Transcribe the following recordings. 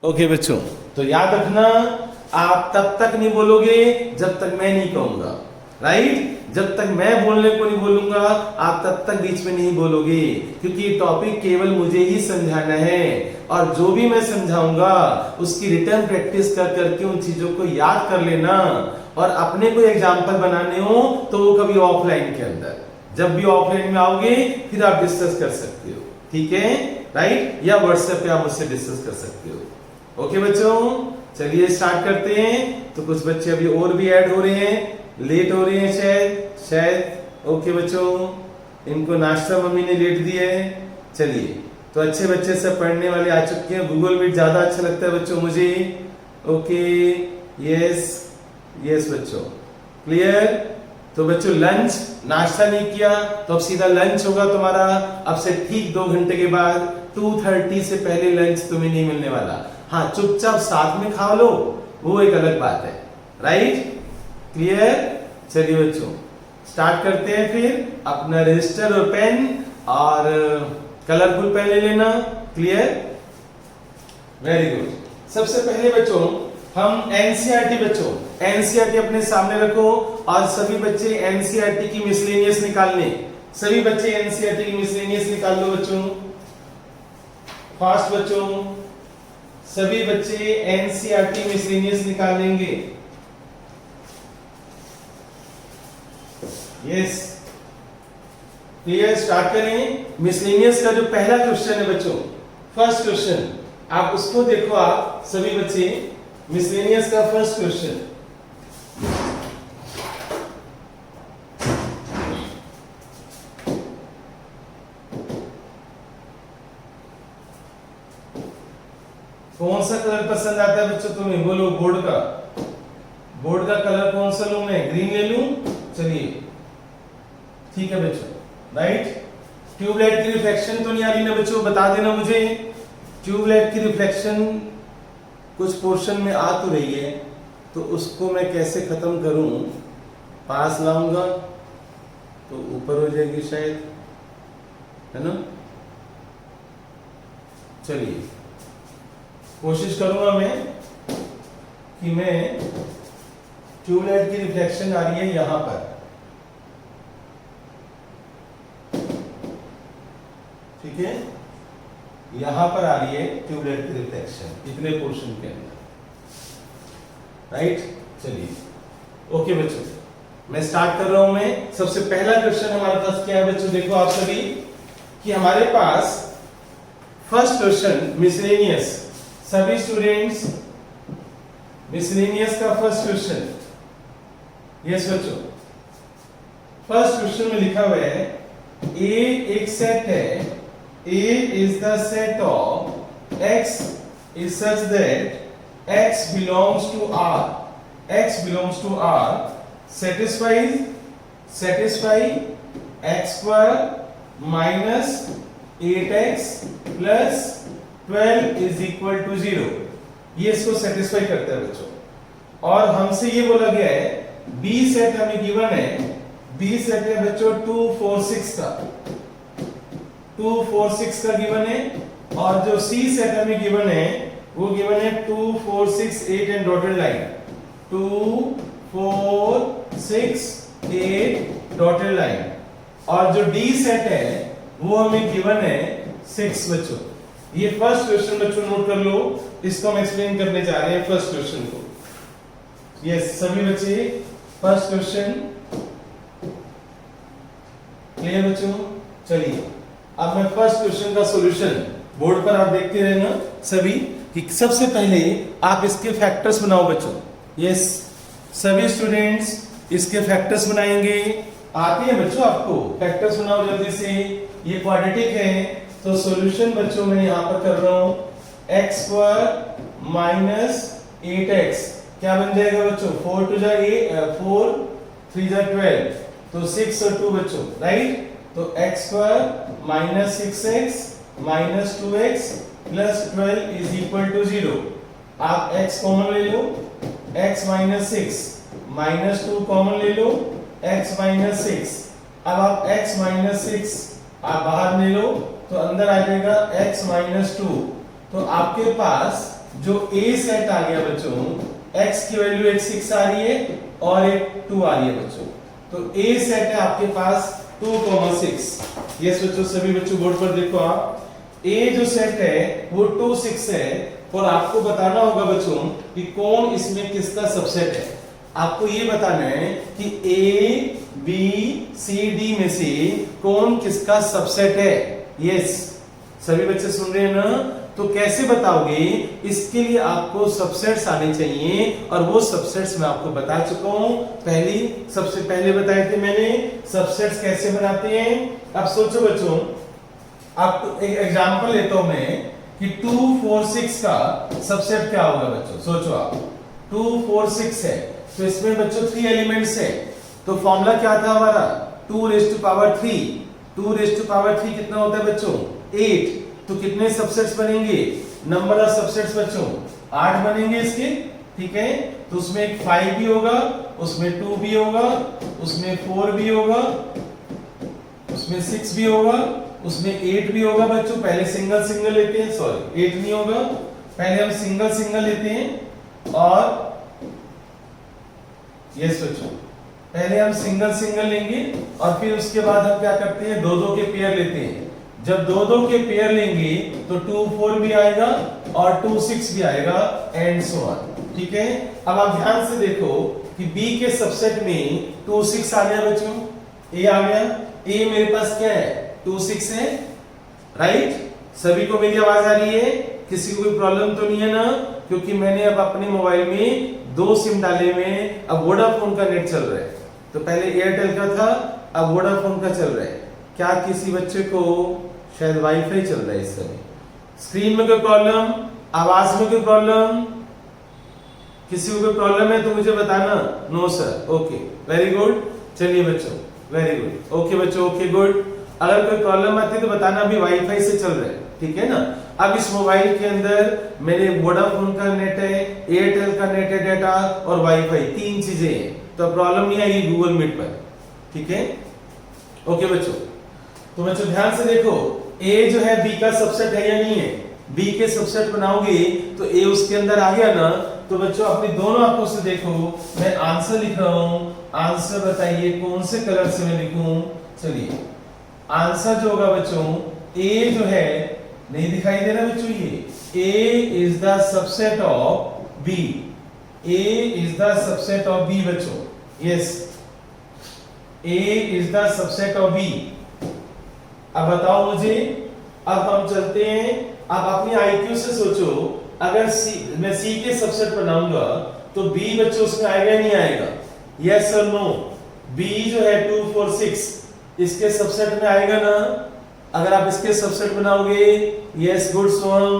Okay बच्चों, तो याद रखना आप तब तक नहीं बोलोगे जब तक मैं नहीं कहूंगा, राइट। जब तक मैं बोलने को नहीं बोलूंगा आप तब तक बीच में नहीं बोलोगे, क्योंकि ये टॉपिक केवल मुझे ही समझाना है और जो भी मैं समझाऊंगा उसकी रिटर्न प्रैक्टिस कर करके उन चीजों को याद कर लेना और अपने कोई एग्जाम्पल बनाने हो तो वो कभी ऑफलाइन के अंदर, जब भी ऑफलाइन में आओगे फिर आप डिस्कस कर सकते हो, ठीक है, राइट। या व्हाट्सएप पे आप मुझसे डिस्कस कर सकते हो। ओके बच्चों, चलिए स्टार्ट करते हैं। तो कुछ बच्चे अभी और भी ऐड हो रहे हैं, लेट हो रहे हैं शायद। ओके बच्चों, इनको नाश्ता मम्मी ने लेट दिया है। चलिए, तो अच्छे बच्चे सब पढ़ने वाले आ चुके हैं। गूगल मीट ज्यादा अच्छा लगता है बच्चों मुझे। ओके, यस यस बच्चों, क्लियर। तो बच्चों लंच, नाश्ता नहीं किया तो अब सीधा लंच होगा तुम्हारा। अब से ठीक 2 घंटे के बाद 2:30 से पहले लंच तुम्हें नहीं मिलने वाला। हाँ, चुपचाप साथ में खा लो, वो एक अलग बात है, राइट, क्लियर। चलिए बच्चों स्टार्ट करते हैं। फिर अपना रजिस्टर और पेन और कलरफुल पेन ले लेना, क्लियर, वेरी गुड। सबसे पहले बच्चों हम एनसीईआरटी, बच्चों एनसीईआरटी अपने सामने रखो और सभी बच्चे एनसीईआरटी की मिसलेनियस निकालने, सभी बच्चे एनसीईआरटी की मिसलेनियस निकाल लो बच्चों, फास्ट बच्चों, सभी बच्चे एनसीईआरटी मिसलेनियस निकालेंगे। यस, क्लियर, स्टार्ट करें। मिसलेनियस का जो पहला क्वेश्चन है बच्चों, फर्स्ट क्वेश्चन, आप उसको देखो, आप सभी बच्चे मिसलेनियस का फर्स्ट क्वेश्चन। कौन सा कलर पसंद आता है बच्चों तुम्हें, बोलो। बोर्ड का कलर कौन सा लूं मैं, ग्रीन ले लूं, चलिए ठीक है बच्चों, राइट। ट्यूबलाइट की रिफ्लेक्शन तो नहीं आ रही ना बच्चों, बता देना मुझे। ट्यूबलाइट की रिफ्लेक्शन कुछ पोर्शन में आ तो रही है, तो उसको मैं कैसे खत्म करूं, पास लाऊंगा तो ऊपर हो जाएगी शायद, है ना। चलिए कोशिश करूंगा मैं कि मैं ट्यूबलाइट की रिफ्लेक्शन आ रही है यहां पर, ठीक है, यहां पर आ रही है ट्यूबलाइट की रिफ्लेक्शन इतने पोर्शन के अंदर, राइट। चलिए ओके बच्चों, मैं स्टार्ट कर रहा हूं। मैं सबसे पहला क्वेश्चन हमारे पास क्या है बच्चों, देखो आप सभी कि हमारे पास फर्स्ट क्वेश्चन मिसलेनियस, सभी स्टूडेंट्स मिसलेनियस का फर्स्ट क्वेश्चन। यस बच्चों, फर्स्ट क्वेश्चन में लिखा हुआ है ए एक सेट है, A is the set of X is such that X belongs to R. X belongs to R satisfy X square minus 8X plus 12 is equal to 0. ये इसको satisfy करता है बच्चों। और हमसे ये बोला गया है B सेट हमें गिवन है, B सेट है बच्चों 2 4 6 का, 2 4 6 का गिवन है, और जो C सेट हमें गिवन है वो गिवन है 2 4 6 8 and dotted line, 2 4 6 8 dotted line, और जो D सेट है वो हमें गिवन है 6 बच्चों। ये फर्स्ट क्वेश्चन बच्चों नोट कर लो, इसको हम एक्सप्लेन करने जा रहे हैं फर्स्ट क्वेश्चन को। यस सभी बच्चे, फर्स्ट क्वेश्चन क्लियर बच्चों। चलिए अब मैं फर्स्ट क्वेश्चन का सॉल्यूशन बोर्ड पर आप देखते रहना सभी कि सबसे पहले आप इसके फैक्टर्स बनाओ बच्चों। यस सभी स्टूडेंट्स इसके फैक्टर्स बनाएंगे, आते हैं बच्चों आपको, फैक्टर्स बनाओ जल्दी से। ये क्वाड्रेटिक है तो सॉल्यूशन बच्चों मैं यहां पर कर रहा हूं, x स्क्वायर माइनस 8x क्या बन जाएगा बच्चों, 4 2 जा 4 3 जा 12, तो 6 और 2 बच्चों, राइट। तो x square minus 6x minus 2x plus 12 is equal to 0। आप x कॉमन ले लो, x माइनस 6 माइनस 2 कॉमन ले लो, x माइनस 6। अब आप x माइनस 6 आप बाहर ले लो तो अंदर आ जाएगा x माइनस 2। तो आपके पास जो ए सेट आ गया बच्चों, x की वैल्यू एक 6 आ रही है और एक 2 आ रही है बच्चों। तो ए सेट है आपके पास 2, 6। यस बच्चों, सभी बच्चों बोर्ड पर देखो आप, ए जो सेट है वो 2, 6 है और आपको बताना होगा बच्चों कि कौन इसमें किसका सबसेट है। आपको ये बताना है कि ए बी सी डी में से कौन किसका सबसेट है। यस, सभी बच्चे सुन रहे हैं ना? तो कैसे बताओगे? इसके लिए आपको सबसेट्स आने चाहिए और वो सबसेट्स मैं आपको बता चुका हूं। सबसे पहले बताए थे मैंने सबसेट्स कैसे बनाते हैं। अब सोचो बच्चों, आप एक एग्जांपल लेता हूं मैं कि 2, 4, 6 का सबसेट क्या होगा बच्चों। सोचो आप, 2, 4, 6 है तो इसमें बच्चों 3 एलिमेंट्स है। तो फॉर्मूला क्या था हमारा? 2⁻3। 2⁻3 कितना होता है बच्चों? 8। तो कितने सबसेट्स बनेंगे? नंबर ऑफ सबसेट्स बच्चों 8 बनेंगे इसके। ठीक है, तो उसमें एक 5 भी होगा, उसमें 2 भी होगा, उसमें 4 भी होगा, उसमें 6 भी होगा, उसमें 8 भी होगा बच्चों। पहले सिंगल सिंगल लेते हैं, सॉरी 8 नहीं होगा, पहले हम सिंगल सिंगल लेते हैं और यस बच्चों, पहले हम सिंगल सिंगल लेंगे और फिर उसके बाद हम क्या करते हैं, 2-2 के पेयर लेते हैं। जब 2-2 के पेयर लेंगे तो 2, 4 भी आएगा और 2, 6 भी आएगा एंड सो ऑन। ठीक है, अब आप ध्यान से देखो कि बी के सबसेट में 2, 6 आ गया बच्चों, ए आ गया। ए मेरे पास क्या है? 2, 6 है, राइट? सभी को मेरी आवाज आ रही है? किसी को कोई प्रॉब्लम तो नहीं है ना? क्योंकि मैंने अब अपने मोबाइल में 2 सिम डाले में, अब वोडाफोन का नेट चल रहा है। तो पहले एयरटेल का था, अब वोडाफोन का चल रहा है। क्या किसी बच्चे को शायद वाईफाई चल रहा है इस समय? स्क्रीन में कोई प्रॉब्लम, आवाज में कोई प्रॉब्लम? किसी को कोई प्रॉब्लम है तो मुझे बताना। No sir, okay, very good. चलिए बच्चों, वेरी गुड, ओके बच्चों, ओके गुड। अगर कोई प्रॉब्लम आती है तो बताना, अभी वाईफाई से चल रहा है, ठीक है ना? अब इस मोबाइल के अंदर मेरे वोडाफोन का नेट है, एयरटेल का नेट है, डाटा और वाईफाई, 3 चीजें हैं, तो प्रॉब्लम नहीं आएगी गूगल मीट पर। ठीक है, ओके बच्चों। तो बच्चों ध्यान से देखो, ए जो है बी का सबसेट है या नहीं है? बी के सबसेट बनाओगे तो ए उसके अंदर आ गया ना? तो बच्चों अपनी दोनों आंखों से देखो, मैं आंसर लिख रहा हूं। आंसर बताइए कौन से कलर से मैं लिखूं? चलिए, आंसर जो होगा बच्चों, ए जो है, नहीं दिखाई दे रहा बच्चों, ये A is the subset of B. A is the subset of B बच्चों। Yes, A is the subset of B. अब बताओ मुझे, अब हम चलते हैं, अब अपनी आईक्यू से सोचो, अगर मैं सी के सबसेट बनाऊंगा तो बी बच्चों उसमें आएगा नहीं आएगा? यस और नो? बी जो है 2, 4, 6 इसके सबसेट में आएगा ना? अगर आप इसके सबसेट बनाओगे, यस, गुड सोहम,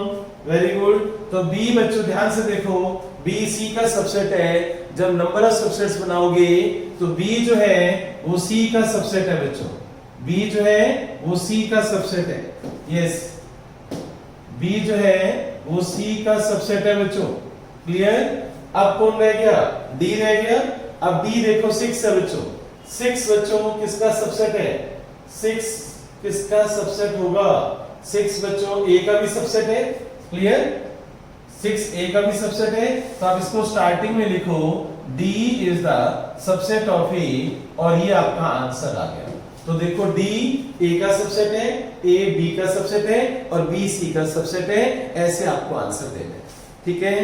वेरी गुड। तो बी बच्चों ध्यान से देखो, बी सी का सबसेट है। जब नंबर ऑफ सबसेट्स बनाओगे तो बी जो है वो सी का सबसेट है बच्चों। बी जो है वो सी का सबसेट है। यस, बी जो है वो सी का सबसेट है बच्चों। क्लियर? अब कौन रह गया? डी रह गया। अब डी देखो 6 है बच्चों। 6 बच्चों किसका सबसेट है? 6 किसका सबसेट होगा? 6 बच्चों ए का भी सबसेट है। क्लियर? 6 ए का भी सबसेट है। तो आप इसको स्टार्टिंग में लिखो, D is the subset of A, और ये आपका आंसर आ गया। तो देखो D ए का सबसेट है, ए बी का सबसेट है और बी सी का सबसेट है। ऐसे आपको आंसर देना है। ठीक है,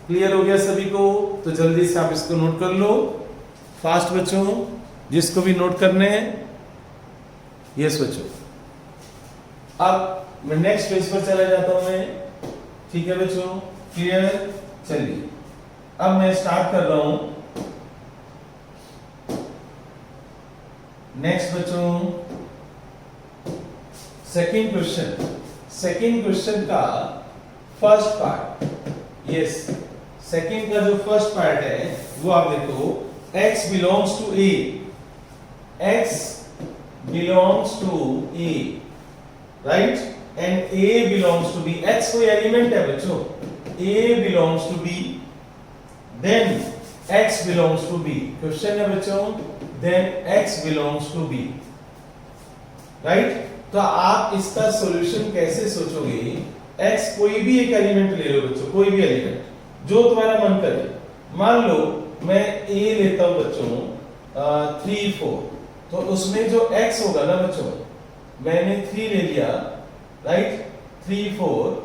क्लियर हो गया सभी को? तो जल्दी से आप इसको नोट कर लो, फास्ट बच्चों, जिसको भी नोट करने हैं। यस बच्चों, अब मैं नेक्स्ट पेज पर चला जाता हूं मैं। ठीक है बच्चों, क्लियर? चलिए, अब मैं स्टार्ट कर रहा हूं। नेक्स्ट बच्चों, सेकंड क्वेश्चन। सेकंड क्वेश्चन का फर्स्ट पार्ट। यस, सेकंड का जो फर्स्ट पार्ट है वो आप देखो, x belongs to A, x belongs to A, right? And A belongs to B. x कोई एलिमेंट है बच्चों, A belongs to B, then x belongs to B. Question है बच्चों, then x belongs to B, right? तो आप इसका solution कैसे सोचोगे? x कोई भी एक एलिमेंट ले लो बच्चों, कोई भी एलिमेंट जो तुम्हारा मन करे। मान लो मैं a लेता हूं बच्चों 3 4, तो उसमें जो x होगा ना बच्चों, मैंने 3 ले लिया, राइट, 3 4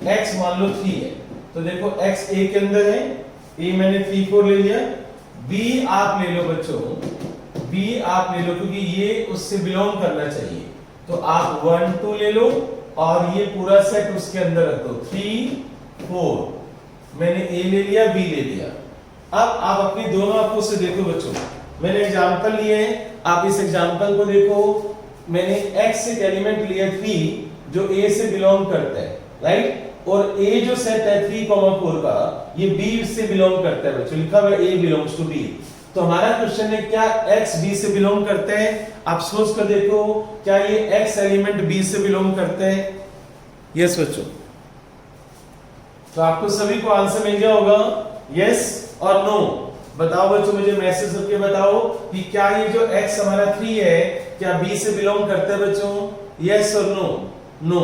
x मान लो 3 है, तो देखो x a के अंदर है, a मैंने 3 4 ले लिया। b आप ले लो बच्चों, b आप ले लो क्योंकि ये उससे बिलोंग करना चाहिए, तो आप 1 2 ले लो और ये पूरा सेट उसके अंदर रख दो। 3 4 मैंने a ले लिया, b ले लिया। अब आप अपनी दोनों आंखों से देखो बच्चों, मैंने एग्जांपल लिए हैं, आप इस एग्जांपल को देखो। मैंने x एक एलिमेंट लिया 3 जो a से बिलोंग करता है, राइट, और a जो सेट है 3,4 का, ये b से बिलोंग करता है बच्चों, लिखा हुआ a बिलोंग्स टू b। तो हमारा क्वेश्चन है क्या x b से बिलोंग करते हैं? आप सोच कर देखो, क्या ये x एलिमेंट b से बिलोंग करते हैं? यस बच्चों, तो आपको सभी को आंसर मिल गया होगा, यस और नो। बताओ बच्चों, मुझे मैसेज करके बताओ कि क्या ये जो x हमारा 3 है क्या b से बिलोंग करता है बच्चों? यस और no? No.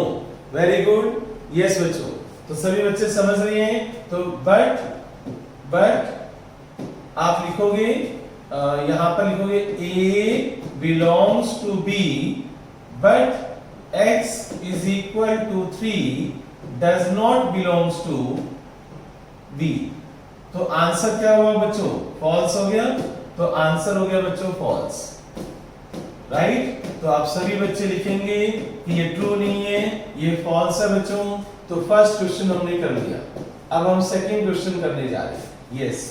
Very good, yes बच्चों। तो सभी बच्चे समझ रहे हैं। तो बट आप लिखोगे, यहां पर लिखोगे a belongs to b but x is equal to 3 does not belongs to b। तो आंसर क्या हुआ बच्चों? फॉल्स हो गया। तो आंसर हो गया बच्चों फॉल्स, राइट। तो आप सभी बच्चे लिखेंगे कि ये ट्रू नहीं है, ये फॉल्स है बच्चों। तो फर्स्ट क्वेश्चन हमने कर लिया, अब हम सेकंड क्वेश्चन करने जा रहे हैं। यस,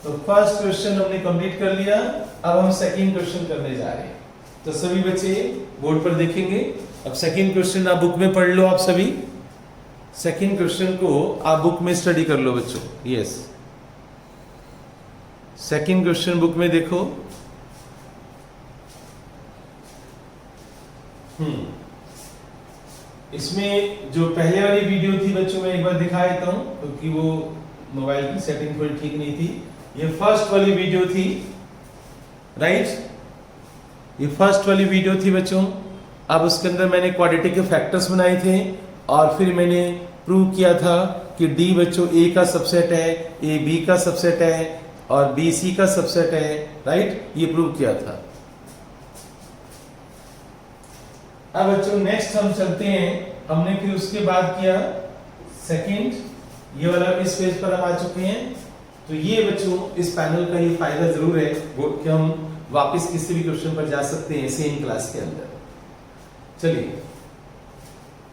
तो फर्स्ट क्वेश्चन हमने कंप्लीट कर लिया, अब हम सेकंड क्वेश्चन करने जा रहे हैं। तो सभी बच्चे बोर्ड पर देखेंगे। अब सेकंड क्वेश्चन आप बुक में पढ़ लो, आप सभी सेकंड क्वेश्चन को आप बुक में स्टडी कर लो बच्चों। यस, सेकंड क्वेश्चन बुक में देखो। इसमें जो पहले वाली वीडियो थी बच्चों, मैं एक बार दिखा देता हूं क्योंकि वो मोबाइल की सेटिंग थोड़ी ठीक नहीं थी। ये फर्स्ट वाली वीडियो थी, राइट, ये फर्स्ट वाली वीडियो थी बच्चों। अब उसके अंदर मैंने क्वाड्रेटिक के फैक्टर्स बनाए थे और फिर मैंने प्रूव किया था कि डी बच्चों ए का सबसेट है, ए बी का सबसेट है और बी सी का सबसेट है, राइट, ये प्रूव किया था। अब बच्चों नेक्स्ट हम चलते हैं, हमने फिर उसके बाद किया सेकंड, ये वाला इस पेज पर हम आ चुके हैं। तो ये बच्चों इस पैनल का ये फायदा जरूर है कि हम वापस किसी भी क्वेश्चन पर जा सकते हैं सेम क्लास के अंदर। चलिए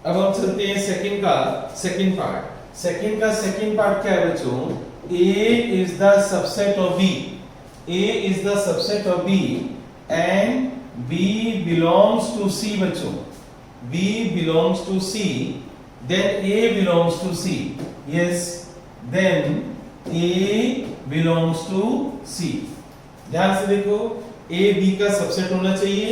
अब हम चलते हैं सेकंड का सेकंड पार्ट। सेकंड का सेकंड पार्ट क्या है बच्चों? A is the subset of B, A is the subset of B and B belongs to C बच्चों, B belongs to C, then A belongs to C, yes, then A belongs to C। ध्यान से देखो, A B का subset होना चाहिए,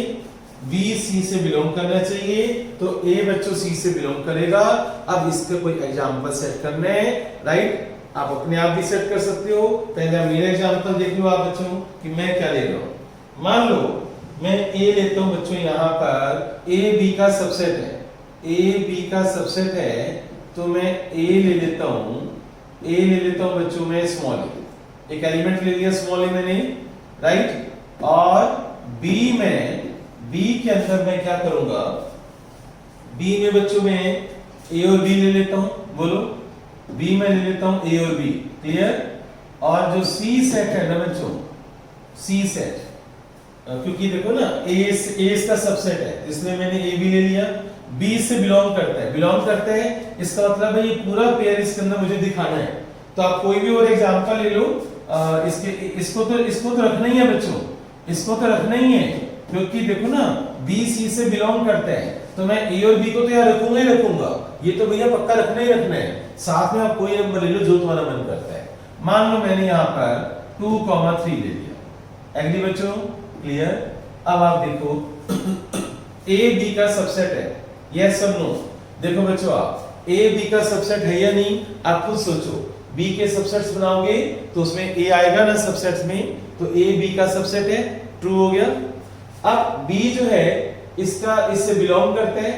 B C से belong करना चाहिए, तो A बच्चों C से बिलोंग करेगा। अब इसका कोई एग्जांपल सेट करना है, राइट, आप अपने आप भी सेट कर सकते हो। पहले मेरा एग्जांपल देख लो आप बच्चों कि मैं क्या ले रहा हूं। मान लो मैं A लेता हूं बच्चों, यहां पर A B का सबसेट है, A B का सबसेट है, तो मैं A ले लेता हूं, A ले लेता हूं बच्चों मैं स्मॉल a, एक एलिमेंट ले लिया स्मॉल a मैंने, राइट, और B में B के अंदर मैं क्या करूंगा, B में बच्चों मैं A और B ले लेता हूं, बोलो, B में ले लेता हूं A और B, क्लियर। और जो C सेट है ना बच्चों, C सेट, क्योंकि देखो ना A इसका सबसेट है, इसलिए मैंने A भी ले लिया, B से बिलोंग करता है, इसका मतलब है ये पूरा पेयर इसके अंदर मुझे दिखाना है। तो आप कोई भी और एग्जांपल ले लो, इसको तो रखना ही है बच्चों, इसको तो रखना ही है, क्योंकि देखो ना B C से बिलोंग करता है, तो मैं A और B को तो यहाँ रखूंगा ही रखूंगा, ये तो भैया पक्का रखना ही रखना है। साथ में आप कोई नंबर ले लो जो तुम्हारा मन करता है। मान लो मैंने यहाँ पर 2,3 ले लिया, एग्री बच्चों, क्लियर। अब आप देखो A B का सबसेट है, यस और नो। देखो बच्चों आप A B का सबसेट है या नहीं, आप खुद सोचो। B के सबसेट्स बनाओगे तो उसमें A आएगा ना सबसेट्स में, तो A B का सबसेट है, ट्रू हो गया। अब B जो है इसका इससे बिलोंग करता है,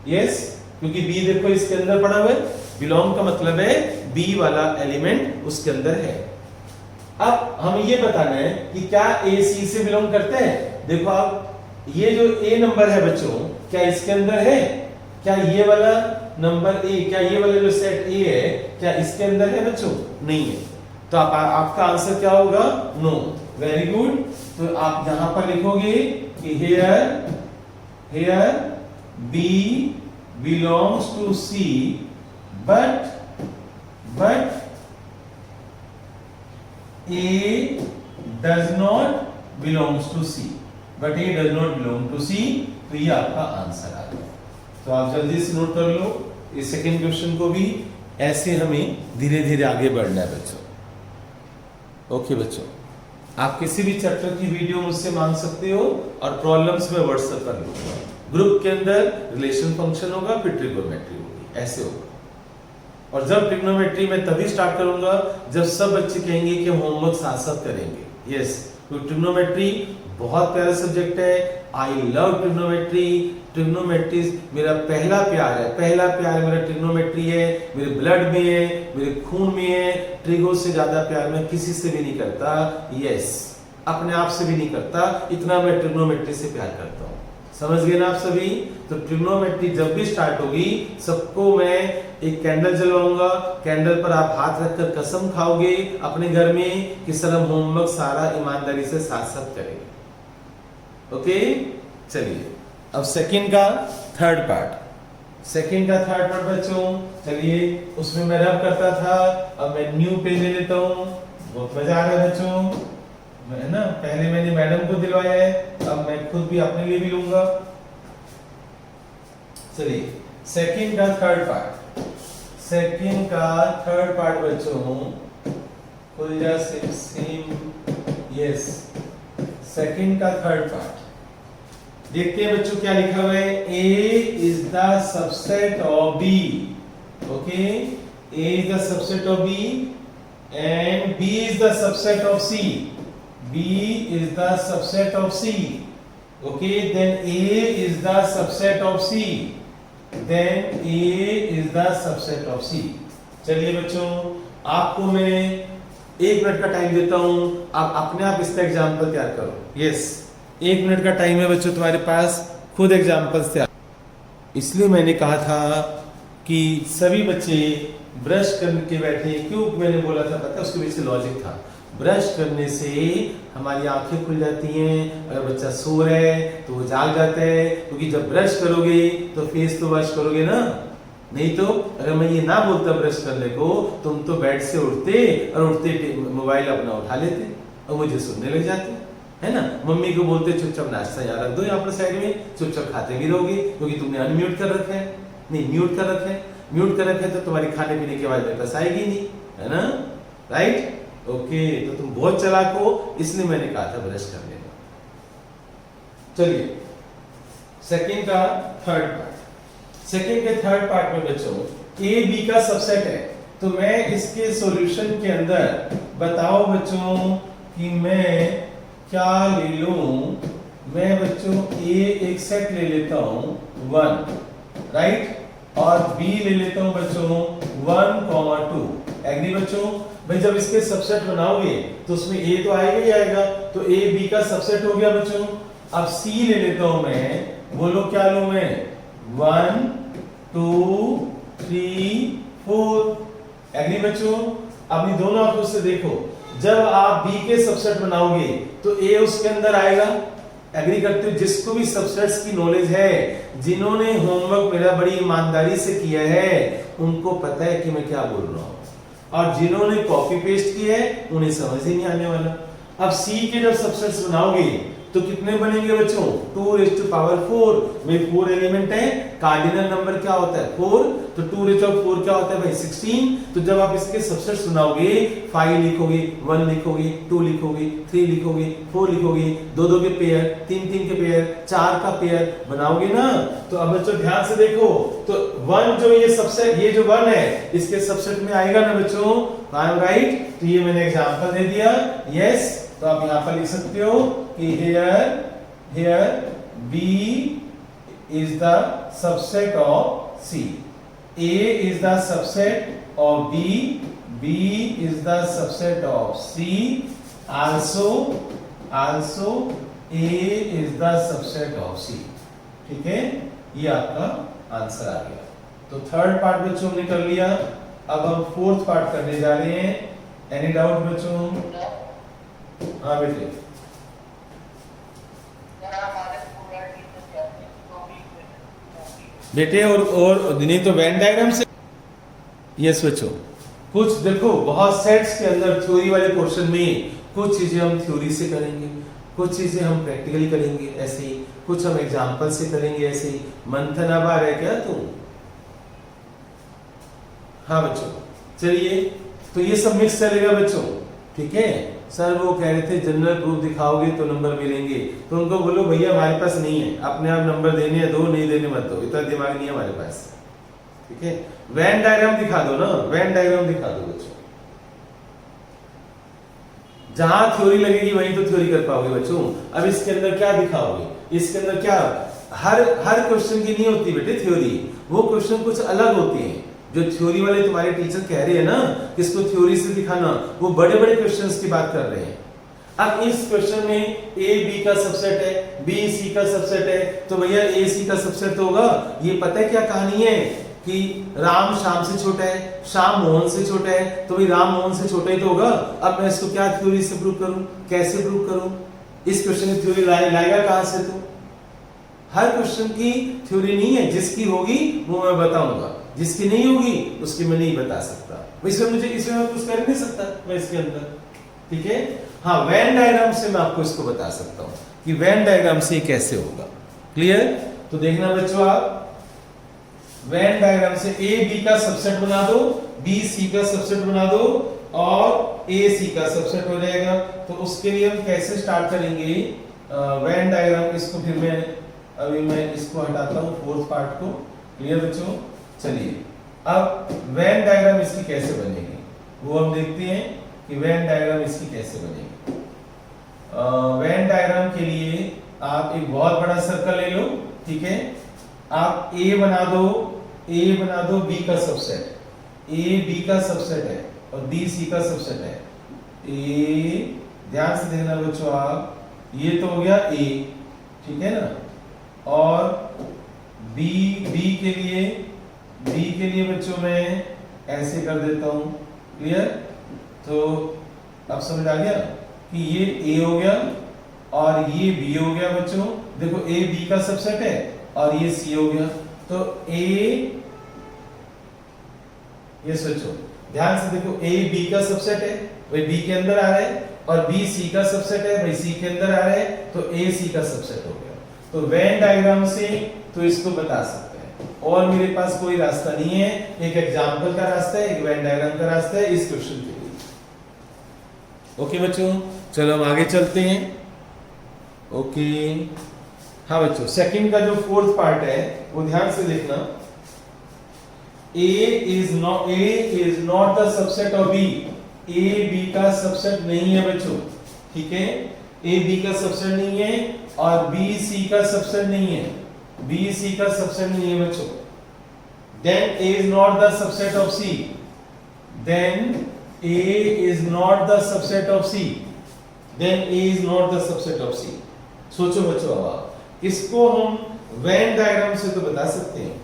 यस, क्योंकि बी देखो इसके अंदर पड़ा हुआ है, बिलोंग का मतलब है बी वाला एलिमेंट उसके अंदर है। अब हम ये बताना है कि क्या ए सी से बिलोंग करते हैं। देखो आप, ये जो ए नंबर है बच्चों, क्या इसके अंदर है? क्या ये वाला नंबर ए, क्या ये वाला जो सेट ए है, क्या इसके अंदर है बच्चों? नहीं है। तो आपका आंसर क्या होगा? नो। Very good. तो आप यहां पर लिखोगे कि here B belongs to C but A does not belongs to C, but A does not belong to C, तो ये आपका आंसर आ गया। तो आप जल्दी से नोट कर लो इस सेकंड क्वेश्चन को भी। ऐसे हमें धीरे धीरे आगे बढ़ना है बच्चों। ओके बच्चों, आप किसी भी चैप्टर की वीडियो मुझसे मांग सकते हो और प्रॉब्लम्स में व्हाट्सएप कर लो। ग्रुप के अंदर रिलेशन फंक्शन होगा, फिर ट्रिगोनोमेट्री होगी, ऐसे होगा। और जब ट्रिग्नोमेट्री में तभी स्टार्ट करूंगा जब सब बच्चे कहेंगे कि हम होमवर्क साथ साथ करेंगे। यस, तो ट्रिग्नोमेट्री बहुत प्यारा सब्जेक्ट है। I love trigonometry. ट्रिग्नोमेट्री मेरा पहला प्यार है, पहला प्यार मेरा ट्रिग्नोमेट्री है। मेरे ब्लड में है, मेरे खून में है। ट्रिगो से ज्यादा प्यार मैं किसी से भी नहीं करता। यस, अपने आप से भी नहीं करता, इतना मैं ट्रिग्नोमेट्री से प्यार करता हूँ। समझ गए ना आप सभी? तो ट्रिग्नोमेट्री जब भी स्टार्ट होगी सबको मैं एक कैंडल जलाऊंगा। कैंडल पर आप हाथ रखकर कसम खाओगे अपने घर में कि सर हम होमवर्क सारा ईमानदारी से साथ साथ करेंगे। ओके, चलिए अब सेकंड का थर्ड पार्ट बच्चों, चलिए उसमें मैं रब करता था, अब मैं न्यू पेज ले लेता हूँ। बहुत मजा आ रहा है बच्चों, है ना? पहले मैंने मैडम को दिलवाया है, अब मैं खुद भी अपने लिए भी लूंगा। चलिए सेकंड का थर्ड पार्ट बच्चों, खुल जा सेम। यस, सेकंड का थर्ड पार्ट देखते हैं बच्चों क्या लिखा हुआ है। A is the subset of B. Okay, A is the subset of B and B is the subset of C. B is the subset of C. Okay, then A is the subset of C. Then A is the subset of C. चलिए बच्चों, आपको मैं 1 minute का time देता हूं, आप अपने आप इसका एग्जाम्पल तैयार करो। यस, 1 मिनट का टाइम है बच्चों तुम्हारे पास, खुद एग्जाम्पल्स तैयार। इसलिए मैंने कहा था कि सभी बच्चे ब्रश करके बैठे। क्यों मैंने बोला था पता है? उसके पीछे लॉजिक था। ब्रश करने से हमारी आंखें खुल जाती हैं। अगर बच्चा सो रहा है तो वो जाग जाता है, क्योंकि जब ब्रश करोगे तो फेस तो वॉश करोगे ना। नहीं तो अगर मैं ये ना बोलता ब्रश करने को, तुम तो बेड से उठते और उठते मोबाइल अपना उठा लेते और मुझे सुनने लग जाते, है ना? मम्मी को बोलते चुपचाप नाश्ता यहाँ रख दो, यहाँ पर साइड में, चुपचाप खाते भी रहोगे क्योंकि तुमने अनम्यूट कर रखा है। नहीं, म्यूट कर रखा है। म्यूट कर रखा है तो तुम्हारी खाने पीने की आवाज मेरे पास आएगी नहीं, है ना? राइट? ओके, तो तुम बहुत चालाक हो, इसलिए मैंने कहा था ब्रश करने का। चलिए सेकंड का थर्ड पार्ट में बच्चों ए बी का सबसेट है। तो मैं इसके सॉल्यूशन के अंदर बताओ बच्चों कि मैं क्या ले लूं। मैं बच्चों ए एक सेट ले लेता हूं 1, राइट, और बी ले लेता हूं बच्चों 1, 2। एग्री बच्चों? भाई जब इसके सबसेट बनाओगे तो उसमें ए तो आएगा ही आएगा, तो ए बी का सबसेट हो गया बच्चों। अब सी ले लेता हूं मैं, बोलो क्या लूं मैं? 1, 2, 3, 4। एग्री बच्चों? अब ये दोनों आप उससे देखो, जब आप बी के सबसेट बनाओगे तो ए उसके अंदर आएगा। एग्री करते हो? जिसको भी सबसेट्स की नॉलेज है, जिन्होंने होमवर्क मेरा बड़ी ईमानदारी से किया है, उनको पता है कि मैं क्या बोल रहा हूं, और जिन्होंने कॉपी पेस्ट किया है उन्हें समझ ही नहीं आने वाला। अब सी के जब सबसेट्स बनाओगे तो कितने बनेंगे बच्चों? 2⁴ में 4 एलिमेंट है। कार्डिनल नंबर क्या होता है? 4। तो 2⁴ क्या होता है भाई? 16। तो जब आप इसके सबसेट्स बनाओगे, 5 लिखोगे, 1 लिखोगे, 2 लिखोगे, 3 लिखोगे, 4 लिखोगे, 2 के पेयर, 3 के पेयर, 4 का पेयर बनाओगे ना। तो अब बच्चों ध्यान से देखो, तो 1 जो ये सबसेट, ये जो 1 है इसके सबसेट में आएगा ना बच्चों? I am right? तो ये मैंने एग्जांपल दे दिया। यस, तो आप यहां पर लिख सकते हो कि here B is the subset of C, A is the subset of B, B is the subset of C, also A is the subset of C। ठीक है, ये आपका आंसर आ गया। तो थर्ड पार्ट बच्चों हमने कर लिया, अब हम फोर्थ पार्ट करने जा रहे हैं। एनी डाउट बच्चों? हाँ बेटे, बेटे और नहीं तो वेन डायग्राम से यस बच्चों, कुछ देखो बहुत सेट्स के अंदर थ्योरी वाले क्वेश्चन में कुछ चीजें हम थ्योरी से करेंगे, कुछ चीजें हम प्रैक्टिकली करेंगे ऐसे ही, कुछ हम एग्जांपल से करेंगे ऐसे ही। मंथन अब आ रहा है क्या तुम? हाँ बच्चों, चलिए, तो ये सब मिक्स चलेगा बच्चों, ठीक है। सर वो कह रहे थे जनरल प्रूफ दिखाओगे तो नंबर मिलेंगे, तो उनको बोलो भैया हमारे पास नहीं है, अपने आप नंबर देने हैं दो, नहीं देने मत दो, इतना दिमाग नहीं है हमारे पास, ठीक है। वेन डायग्राम दिखा दो ना, वेन डायग्राम दिखा दो बच्चों, जहां थ्योरी लगेगी वहीं तो थ्योरी कर पाओगे बच्चों। अब इसके अंदर क्या दिखाओगे, इसके अंदर क्या, हर क्वेश्चन की नहीं होती बेटे थ्योरी, वो क्वेश्चन कुछ अलग होते हैं। जो थ्योरी वाले तुम्हारे टीचर कह रहे हैं ना किसको थ्योरी से दिखाना, वो बड़े बड़े क्वेश्चंस की बात कर रहे हैं। अब इस क्वेश्चन में ए बी का सबसेट है, बी सी का सबसेट है, तो भैया ए सी का सबसेट तो होगा। ये पता है क्या कहानी है कि राम श्याम से छोटा है, श्याम मोहन से छोटा है, तो भाई राम मोहन से छोटा ही तो होगा। अब मैं इसको क्या थ्योरी से प्रूव करूं, कैसे प्रूव करूं? इस क्वेश्चन की थ्योरी लाएगा कहां से? तो हर क्वेश्चन की थ्योरी नहीं है, जिसकी होगी वो मैं बताऊंगा, जिसकी नहीं होगी उसकी मैं नहीं बता सकता। इसमें मुझे इसमें मैं कुछ कर नहीं सकता मैं इसके अंदर, ठीक है। हाँ, वेन डायग्राम से मैं आपको इसको बता सकता हूं कि वेन डायग्राम से कैसे होगा। क्लियर? तो देखना बच्चों, आप वेन डायग्राम से ए बी का सबसेट बना दो, बी सी का सबसेट बना दो और ए सी का सबसेट हो जाएगा। तो उसके लिए हम कैसे स्टार्ट करेंगे वेन डायग्राम? इसको फिर मैं इसको हटाता हूं फोर्थ पार्ट को। क्लियर बच्चों? चलिए, अब वेन डायग्राम इसकी कैसे बनेगी वो हम देखते हैं कि वेन डायग्राम इसकी कैसे बनेगी। वेन डायग्राम के लिए आप एक बहुत बड़ा सर्कल ले लो, ठीक है। आप ए बना दो बी का सबसेट, ए बी का सबसेट है और बी सी का सबसेट है। ए, ध्यान से देखना बच्चों आप, ये तो हो गया ए, ठीक है ना, और बी के लिए बच्चों मैं ऐसे कर देता हूं। क्लियर? तो अब समझ आ गया कि ये ए हो गया और ये बी हो गया बच्चों। देखो ए बी का सबसेट है और ये सी हो गया। तो ए, ये सोचो ध्यान से देखो, ए बी का सबसेट है, वही बी के अंदर आ रहा है, और बी सी का सबसेट है, वही सी के अंदर आ रहा है, तो ए सी का सबसेट हो गया। तो वेन डायग्राम से तो इसको बता सकते हैं, और मेरे पास कोई रास्ता नहीं है। एक एग्जाम्पल का रास्ता है, एक वेन डायग्राम का रास्ता है इस क्वेश्चन के लिए। ओके बच्चों, चलो हम आगे चलते हैं। ओके, हाँ बच्चों, सेकंड का जो फोर्थ पार्ट है वो ध्यान से देखना। A is not the subset of B। A B का सबसेट नहीं है बच्चों, ठीक है। A B का सबसेट नहीं है और B C का सबसेट नहीं है, B C का सबसेट नहीं है बच्चों। Then A is not the subset of C। Then A is not the subset of C। Then A is not the subset of C। सोचो बच्चों, अब इसको हम वेन डायग्राम से तो बता सकते हैं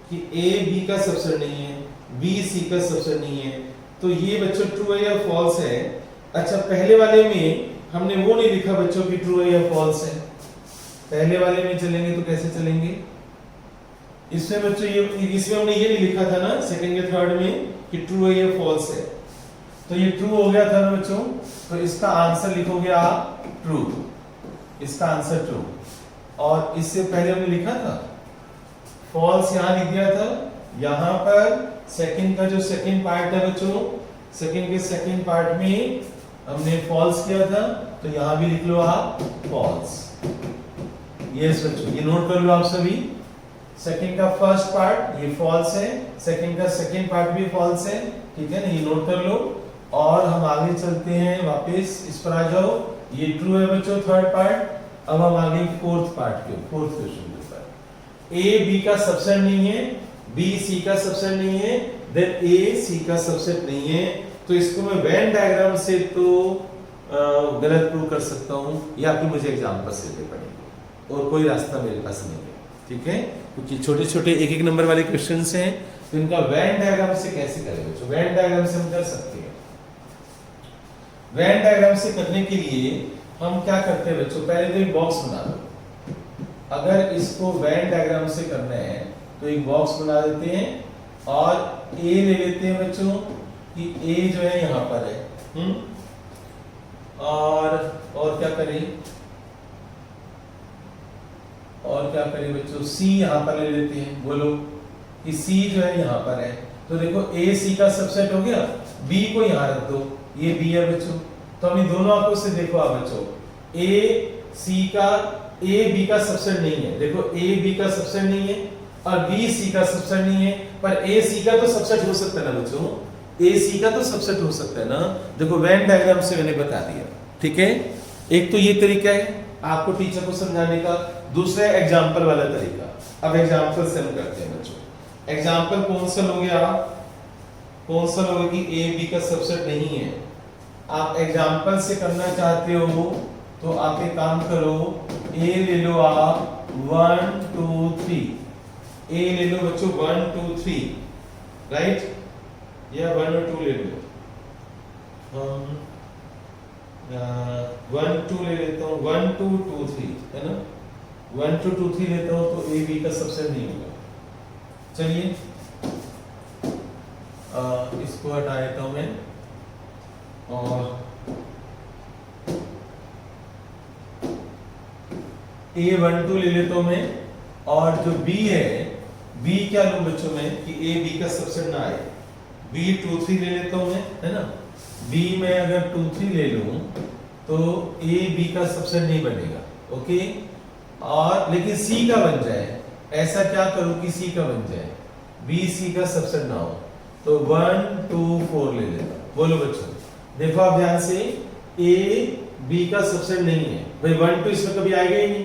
कि A B का सबसेट नहीं है, B C का सबसेट नहीं है। तो ये बच्चों ट्रू है या फॉल्स है? अच्छा, पहले वाले में हमने वो नहीं लिखा बच्चों कि ट्रू है या फॉल्स है। पहले वाले में चलेंगे तो कैसे चलेंगे? इसमें बच्चों इसमें हमने ये नहीं लिखा था ना सेकंड या थर्ड में कि ट्रू है या फॉल्स है। तो ये ट्रू हो गया था ना बच्चों, तो इसका आंसर लिखोगे आप ट्रू, इसका आंसर ट्रू। और इससे पहले हमने लिखा था फॉल्स, यहां लिख दिया था। यहां पर सेकंड का जो सेकंड पार्ट है बच्चों, सेकंड के सेकंड पार्ट में हमने फॉल्स किया था, तो यहां भी लिख लो आप फॉल्स। यस बच्चों, ये नोट कर लो आप सभी। सेकंड का फर्स्ट पार्ट ये फॉल्स है, सेकंड का सेकंड पार्ट भी फॉल्स है, ठीक है ना, ये नोट कर लो। और हम आगे चलते हैं, वापस इस पर आ जाओ। ये ट्रू है बच्चों थर्ड पार्ट। अब हम आगे फोर्थ पार्ट के, फोर्थ क्वेश्चन के ऊपर। ए बी का सबसेट नहीं है, बी सी का सबसेट नहीं है, देन ए सी का सबसेट नहीं है, तो इसको मैं वेन डायग्राम से तो गलत प्रूव कर सकता हूं या फिर मुझे एग्जांपल से देने पड़ेंगे और कोई रास्ता मेरे पास नहीं है, ठीक है, क्योंकि छोटे छोटे एक एक नंबर वाले क्वेश्चंस हैं, तो इनका वेन डायग्राम से कैसे करेंगे। तो वेन डायग्राम से हम कर सकते हैं। वेन डायग्राम से करने के लिए हम क्या करते हैं बच्चों, पहले तो एक बॉक्स बना दो। अगर इसको वेन डायग्राम से करना है तो एक बॉक्स बना देते हैं और ए ले लेते हैं बच्चों कि ए जो है यहां पर है, और क्या करें बच्चों, सी यहां पर ले लेते हैं। बोलो कि सी जो है यहां पर है, तो देखो ए सी का सबसेट हो गया, बी को यहां रख दो, ये बी है बच्चों। तो हम दोनों आंखों से देखो आप बच्चों, ए बी का सबसेट नहीं है, देखो ए बी का सबसेट नहीं है और बी सी का सबसेट नहीं है, पर ए सी का तो सबसेट हो सकता है ना बच्चों, ए सी का तो सबसेट हो सकता है ना। देखो वेन डायग्राम से मैंने बता दिया, ठीक है। एक तो ये तरीका है आपको टीचर को समझाने का, दूसरा एग्जाम्पल वाला तरीका। अब एग्जाम्पल से हम करते हैं बच्चों। एग्जाम्पल कौन सा लोगे आप, कौन सा लोगे कि ए बी का सबसेट नहीं है। आप एग्जाम्पल से करना चाहते हो तो आप एक काम करो, ए ले लो आप 1 2 3, ए ले लो बच्चों 1 2 3, राइट, या 1 और 2 ले लो, 1 2 ले लेता हूँ, 1 2 2 3 है ना, 1 2 2 3 लेता हूँ तो ए बी का सबसेट नहीं होगा। चलिए इसको हटा देता हूं मैं और A12 ले लेता हूं मैं, और जो B है, B क्या लूं बच्चों में कि A B का सबसेट ना आए, B23 ले लेता हूं मैं, है ना। B में अगर 23 ले लूं तो A B का सबसेट नहीं बनेगा, ओके। और लेकिन C का बन जाए, ऐसा क्या करूं कि C का बन जाए, B C का सबसेट ना हो, तो 1 2 4 ले लेता। बोलो बच्चों, देखो आप ध्यान से, A B का सबसेट नहीं है भाई, 1 2 इसमें कभी आएगा ही नहीं,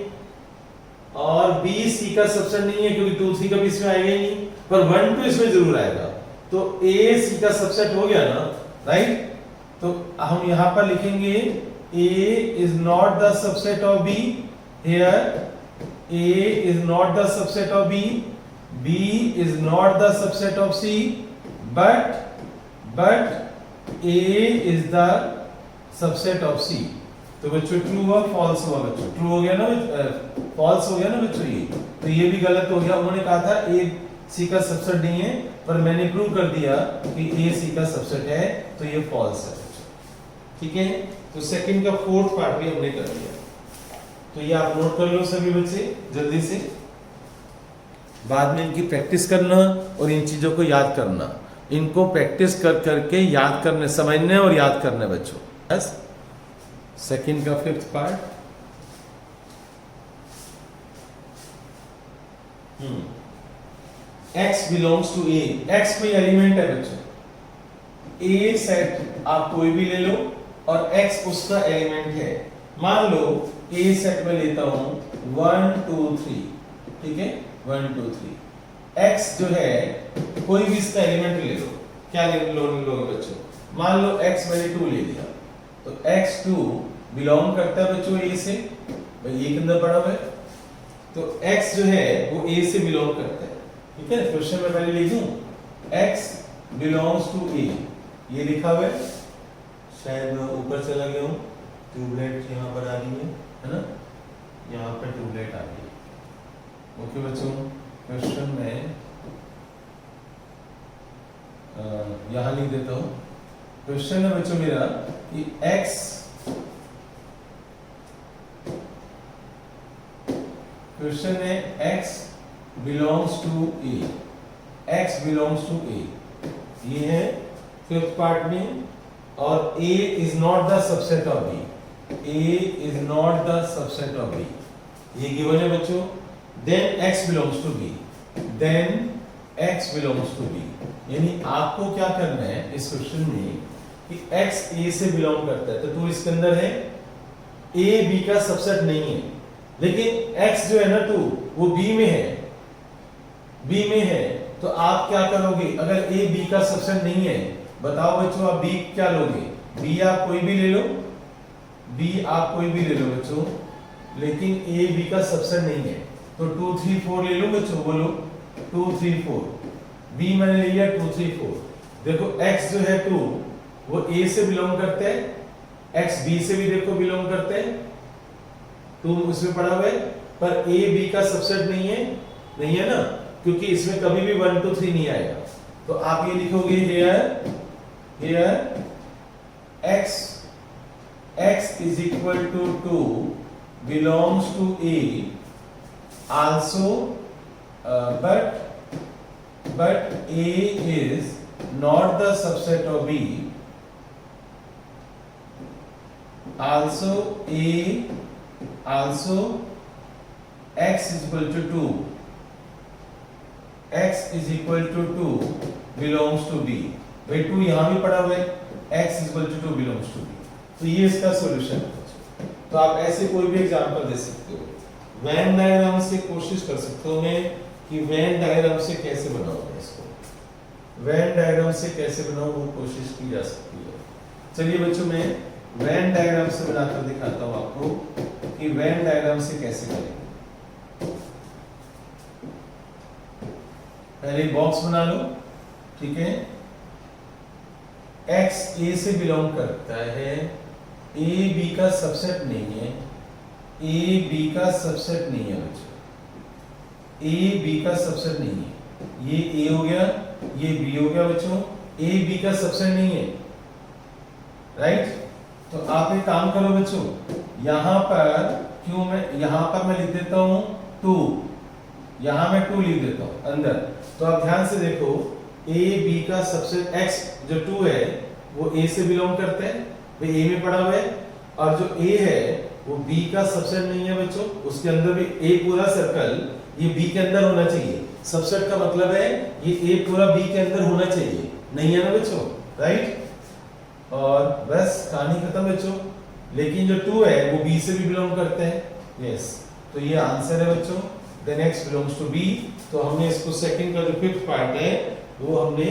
और B C का सबसेट नहीं है क्योंकि 2 3 कभी इसमें आएगा ही नहीं, पर 1 2 इसमें जरूर आएगा, तो A C का सबसेट हो गया ना, राइट। तो हम यहां पर लिखेंगे A is not the subset of B, here A is not the subset of B, B is not the subset of C, but A is the subset of C। तो बच्चों ट्रू हुआ false हुआ बच्चों, true हो गया ना, false हो गया ना बच्चों, ये तो ये भी गलत हो गया। उन्होंने कहा था A C का सबसेट नहीं है, पर मैंने प्रूव कर दिया कि A C का सबसेट है, तो ये फॉल्स है, ठीक है। तो सेकंड का फोर्थ पार्ट भी हमने कर दिया, तो ये आप नोट कर लो सभी बच्चे जल्दी से, बाद में इनकी प्रैक्टिस करना और इन चीजों को याद करना, इनको प्रैक्टिस कर करके याद करने, समझने और याद करने बच्चों, बस। सेकंड का fifth part, x belongs to A, x कोई एलिमेंट है बच्चों, A सेट आप कोई भी ले लो और x उसका एलिमेंट है। मान लो A सेट में लेता हूं 1 2 3, ठीक है, 1 2 3, x जो है कोई भी इसका एलिमेंट ले लो, क्या ले लो बच्चों, मान लो x मैंने 2 ले लिया, तो x2 बिलोंग करता है बच्चों A से, भाई ये कितना बड़ा है, तो x जो है वो A से बिलोंग करता है, ठीक है। क्वेश्चन में पहले लिख दूं x बिलोंग्स टू A, ये लिखा हुआ है, शायद मैं ऊपर चला गया हूं, ट्यूबलाइट यहाँ पर आ रही है ना, यहाँ पर ट्यूबलाइट आ रही है, ओके बच्चों। क्वेश्चन में यहाँ लिख देता हूँ, क्वेश्चन है बच्चों मेरा कि x, क्वेश्चन है x belongs to A, x belongs to A, ये है फिफ्थ पार्ट में, और A is not the subset of B, A is not the subset of B, ये गिवन है बच्चों। Then x belongs to B, then x belongs to B, यानी आपको क्या करना है इस क्वेश्चन में कि x A से बिलोंग करता है, तो इसके अंदर है A B का सबसेट नहीं है, लेकिन x जो है ना 2 वो B में है, बी में है, तो आप क्या करोगे? अगर ए बी का सबसेट नहीं है, बताओ बच्चों आप बी क्या लोगे? बी आप कोई भी ले लो, बी आप कोई भी ले लो बच्चों, लेकिन ए बी का सबसेट नहीं है, तो 2 3 4 ले लो बच्चों, बोलो 2 3 4। बी मैंने ले लिया 2 3 4। देखो x जो है 2 वो a से बिलोंग करते हैं, x b से भी देखो बिलोंग करते हैं, 2 उसमें पड़ा हुआ है, पर a b का सबसेट नहीं है ना, क्योंकि इसमें कभी भी 1 2 3 नहीं आएगा। तो आप ये लिखोगे here x is equal to 2 belongs to a also, but a is not the subset of b, also x is equal to 2, x is equal to 2 belongs to b। भाई 2 यहां भी पड़ा हुआ है, x is equal to 2 belongs to b। तो ये इसका solution है। तो आप ऐसे कोई भी एग्जांपल दे सकते हो, वेन डायग्राम से कोशिश कर सकते हो मैं कि वेन डायग्राम से कैसे बनाऊं मैं इसको, वेन डायग्राम से कैसे बनाऊं वो कोशिश की जा सकती है। चलिए बच्चों मैं वेन डायग्राम से बनाकर दिखाता हूं आपको कि वेन डायग्राम से कैसे करेंगे। पहले बॉक्स बना लो, ठीक है। x a से बिलोंग करता है, a b का सबसेट नहीं है, a b का सबसेट नहीं है बच्चों, a b का सबसेट नहीं है। ये a हो गया, ये b हो गया बच्चों, a b का सबसेट नहीं है, राइट। तो आप एक काम करो बच्चों, यहां पर मैं लिख देता हूं 2, यहां मैं 2 लिख देता हूं अंदर। तो आप ध्यान से देखो, a b का सबसेट x जो 2 है वो a से बिलोंग करते हैं, वो a में पड़ा हुआ है, और जो a है वो b का सबसेट नहीं है बच्चों, उसके अंदर भी a पूरा सर्कल ये b के अंदर होना चाहिए। सबसेट का मतलब है ये a पूरा b के अंदर होना चाहिए, नहीं है ना बच्चों, राइट। और बस कहानी खत्म बच्चों। लेकिन जो 2 है वो b से भी बिलोंग करते हैं, यस। तो ये आंसर है बच्चों, then x belongs to b। तो हमने इसको सेकंड का जो 5th पार्ट है वो हमने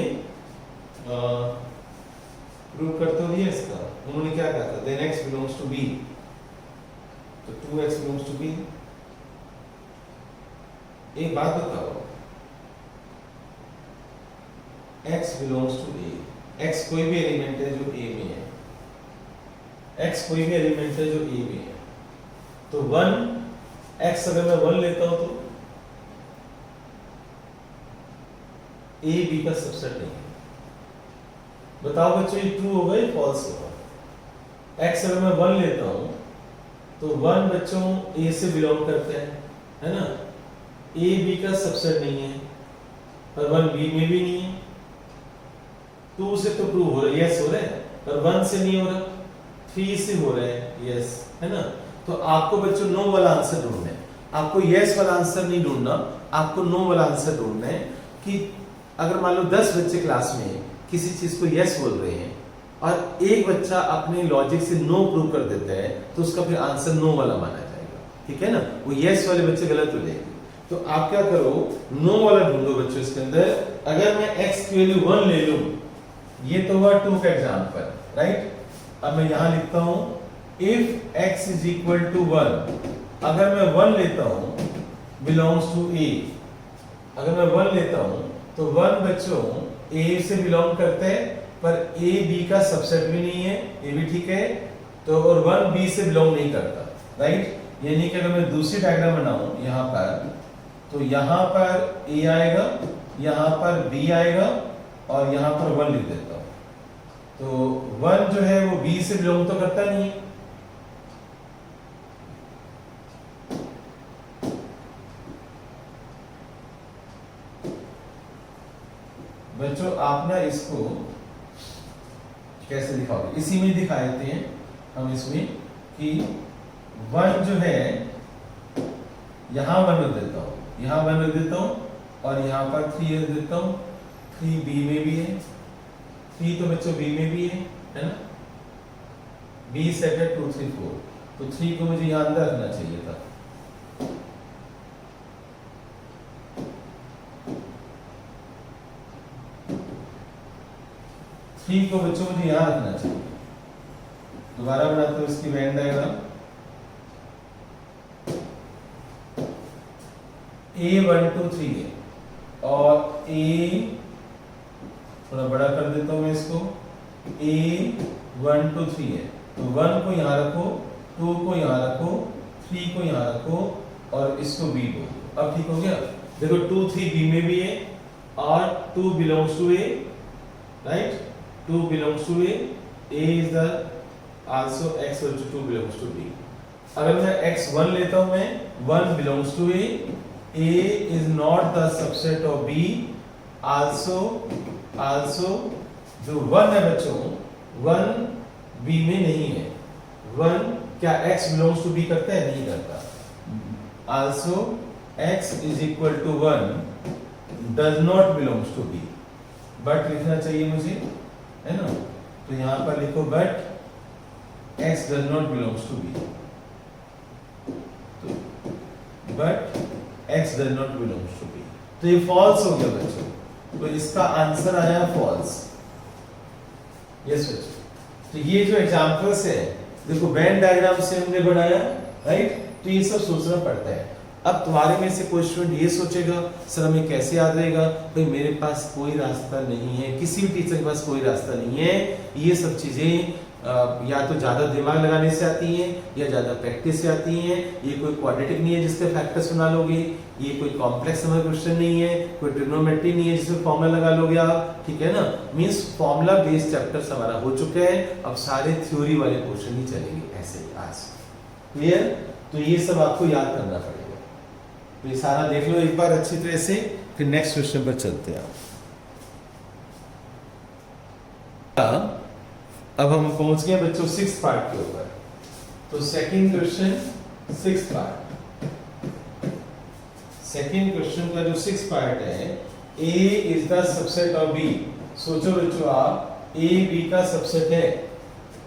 प्रूव कर तो दिया इसका। उन्होंने क्या कहा था, then x belongs to b, तो 2x बिलोंग्स टू b। एक बात बताओ, x belongs to a, x कोई भी एलिमेंट है जो a में है, x कोई भी एलिमेंट है जो a में है, तो 1x अगर मैं 1 लेता हूं तो a b का सबसेट नहीं है। बताओ बच्चों ये ट्रू होगा या फॉल्स होगा? x अगर मैं 1 लेता हूं तो 1 बच्चों a से बिलोंग करते हैं, है ना। a b का सबसेट नहीं है, पर 1 b में भी नहीं है। 2 से तो प्रूव हो रहा है, यस हो रहा है, पर 1 से नहीं हो रहा, 3 से हो रहा है, यस, है ना। तो आपको बच्चों नो वाला आंसर ढूंढना है, आपको यस वाला आंसर नहीं ढूंढना, आपको नो वाला आंसर ढूंढना है। कि अगर मान लो 10 बच्चे क्लास में किसी चीज को यस बोल रहे हैं और एक बच्चा अपने लॉजिक से नो प्रूव कर देता है, तो उसका फिर आंसर नो वाला माना जाएगा, ठीक है ना। वो यस वाले बच्चे गलत हो जाएंगे। तो आप क्या करो, नो वाला ढूंढो बच्चों इसके अंदर। अगर मैं x की वैल्यू 1 ले लूं, ये तो हुआ 2 का एग्जांपल, राइट। अब मैं यहां लिखता हूं if x is equal to 1, अगर मैं 1 लेता हूं बिलोंग्स टू a, अगर मैं 1 लेता हूं तो 1 बच्चों a से बिलोंग करते हैं, पर a b का सबसेट भी नहीं है, ये भी ठीक है। तो और 1 b से बिलोंग नहीं करता, राइट। यानी कि अगर मैं दूसरी डायग्राम बनाऊं यहां पर, तो यहां पर a आएगा, यहां पर b आएगा, और यहां पर 1 लिख देता हूं। तो 1 जो है वो b से बिलोंग तो करता नहीं है, बच्चों। आप ना इसको कैसे दिखाओगे, इसी में दिखा देते हैं हम इसमें कि 1 जो है यहां 1 रख देता हूं, यहां 1 रख देता हूं, और यहां पर 3 रख देता हूं। 3 b में भी है, 3 तो बच्चों b में भी है ना। b सेट है 2 3 4, तो 3 को मुझे यहां अंदर रखना चाहिए था। थ्री को बच्चों मुझे यहाँ रखना चाहिए। दोबारा बनाते हो इसकी वेन डायग्राम। A123 है और A थोड़ा बड़ा कर देता हूँ मैं इसको। A123 है तो 1 को यहाँ रखो, 2 को यहाँ रखो, 3 को यहाँ रखो और इसको B बोल दो। अब ठीक हो गया। देखो 2 3 B में भी है और 2 belongs to A, right? 2 belongs to A. A is the also X also 2 belongs to B. अगर मैं X1 लेता हूँ मैं 1 belongs to A. A is not the subset of B. Also जो 1 है बच्चों 1 B में नहीं है। 1 क्या X belongs to B करता है? नहीं करता। Also X is equal to 1 does not belongs to B. But लिखना चाहिए मुझे, है ना? तो यहाँ पर लिखो but X does not belongs to B. But X does not belongs to B. तो ये फॉल्स हो गया बच्चों, तो इसका आंसर आया फॉल्स। यस बच्चों, तो ये जो एग्जांपल्स है देखो वेन डायग्राम से हमने बनाया, राइट? तो ये सब सोचना पड़ता है। अब तुम्हारे में से कोई स्टूडेंट ये सोचेगा सर हमें कैसे याद रहेगा? भाई मेरे पास कोई रास्ता नहीं है, किसी भी टीचर के पास कोई रास्ता नहीं है। ये सब चीजें या तो ज्यादा दिमाग लगाने से आती हैं या ज्यादा प्रैक्टिस से आती हैं। ये कोई क्वाड्रेटिक नहीं है जिसके फैक्टर्स बना लोगे, ये कोई कॉम्प्लेक्स नंबर क्वेश्चन नहीं है, कोई ट्रिग्नोमेट्री नहीं है जिसमें फॉर्मूला लगा लोगे आप, ठीक है ना? मींस फॉर्मूला बेस्ड चैप्टर्स हमारा हो चुके हैं, अब सारे थ्योरी वाले क्वेश्चन ही चलेंगे ऐसे आज। क्लियर? तो ये सब आपको याद करना पड़ेगा। तो ये सारा देख लो एक बार अच्छी तरह से, फिर नेक्स्ट क्वेश्चन पर चलते हैं। अब हम पहुंच गए बच्चों 6th पार्ट के ऊपर। तो second question 6th part, second question का जो 6th पार्ट है, A is the subset of B। सोचो बच्चों आप, A B का सबसेट है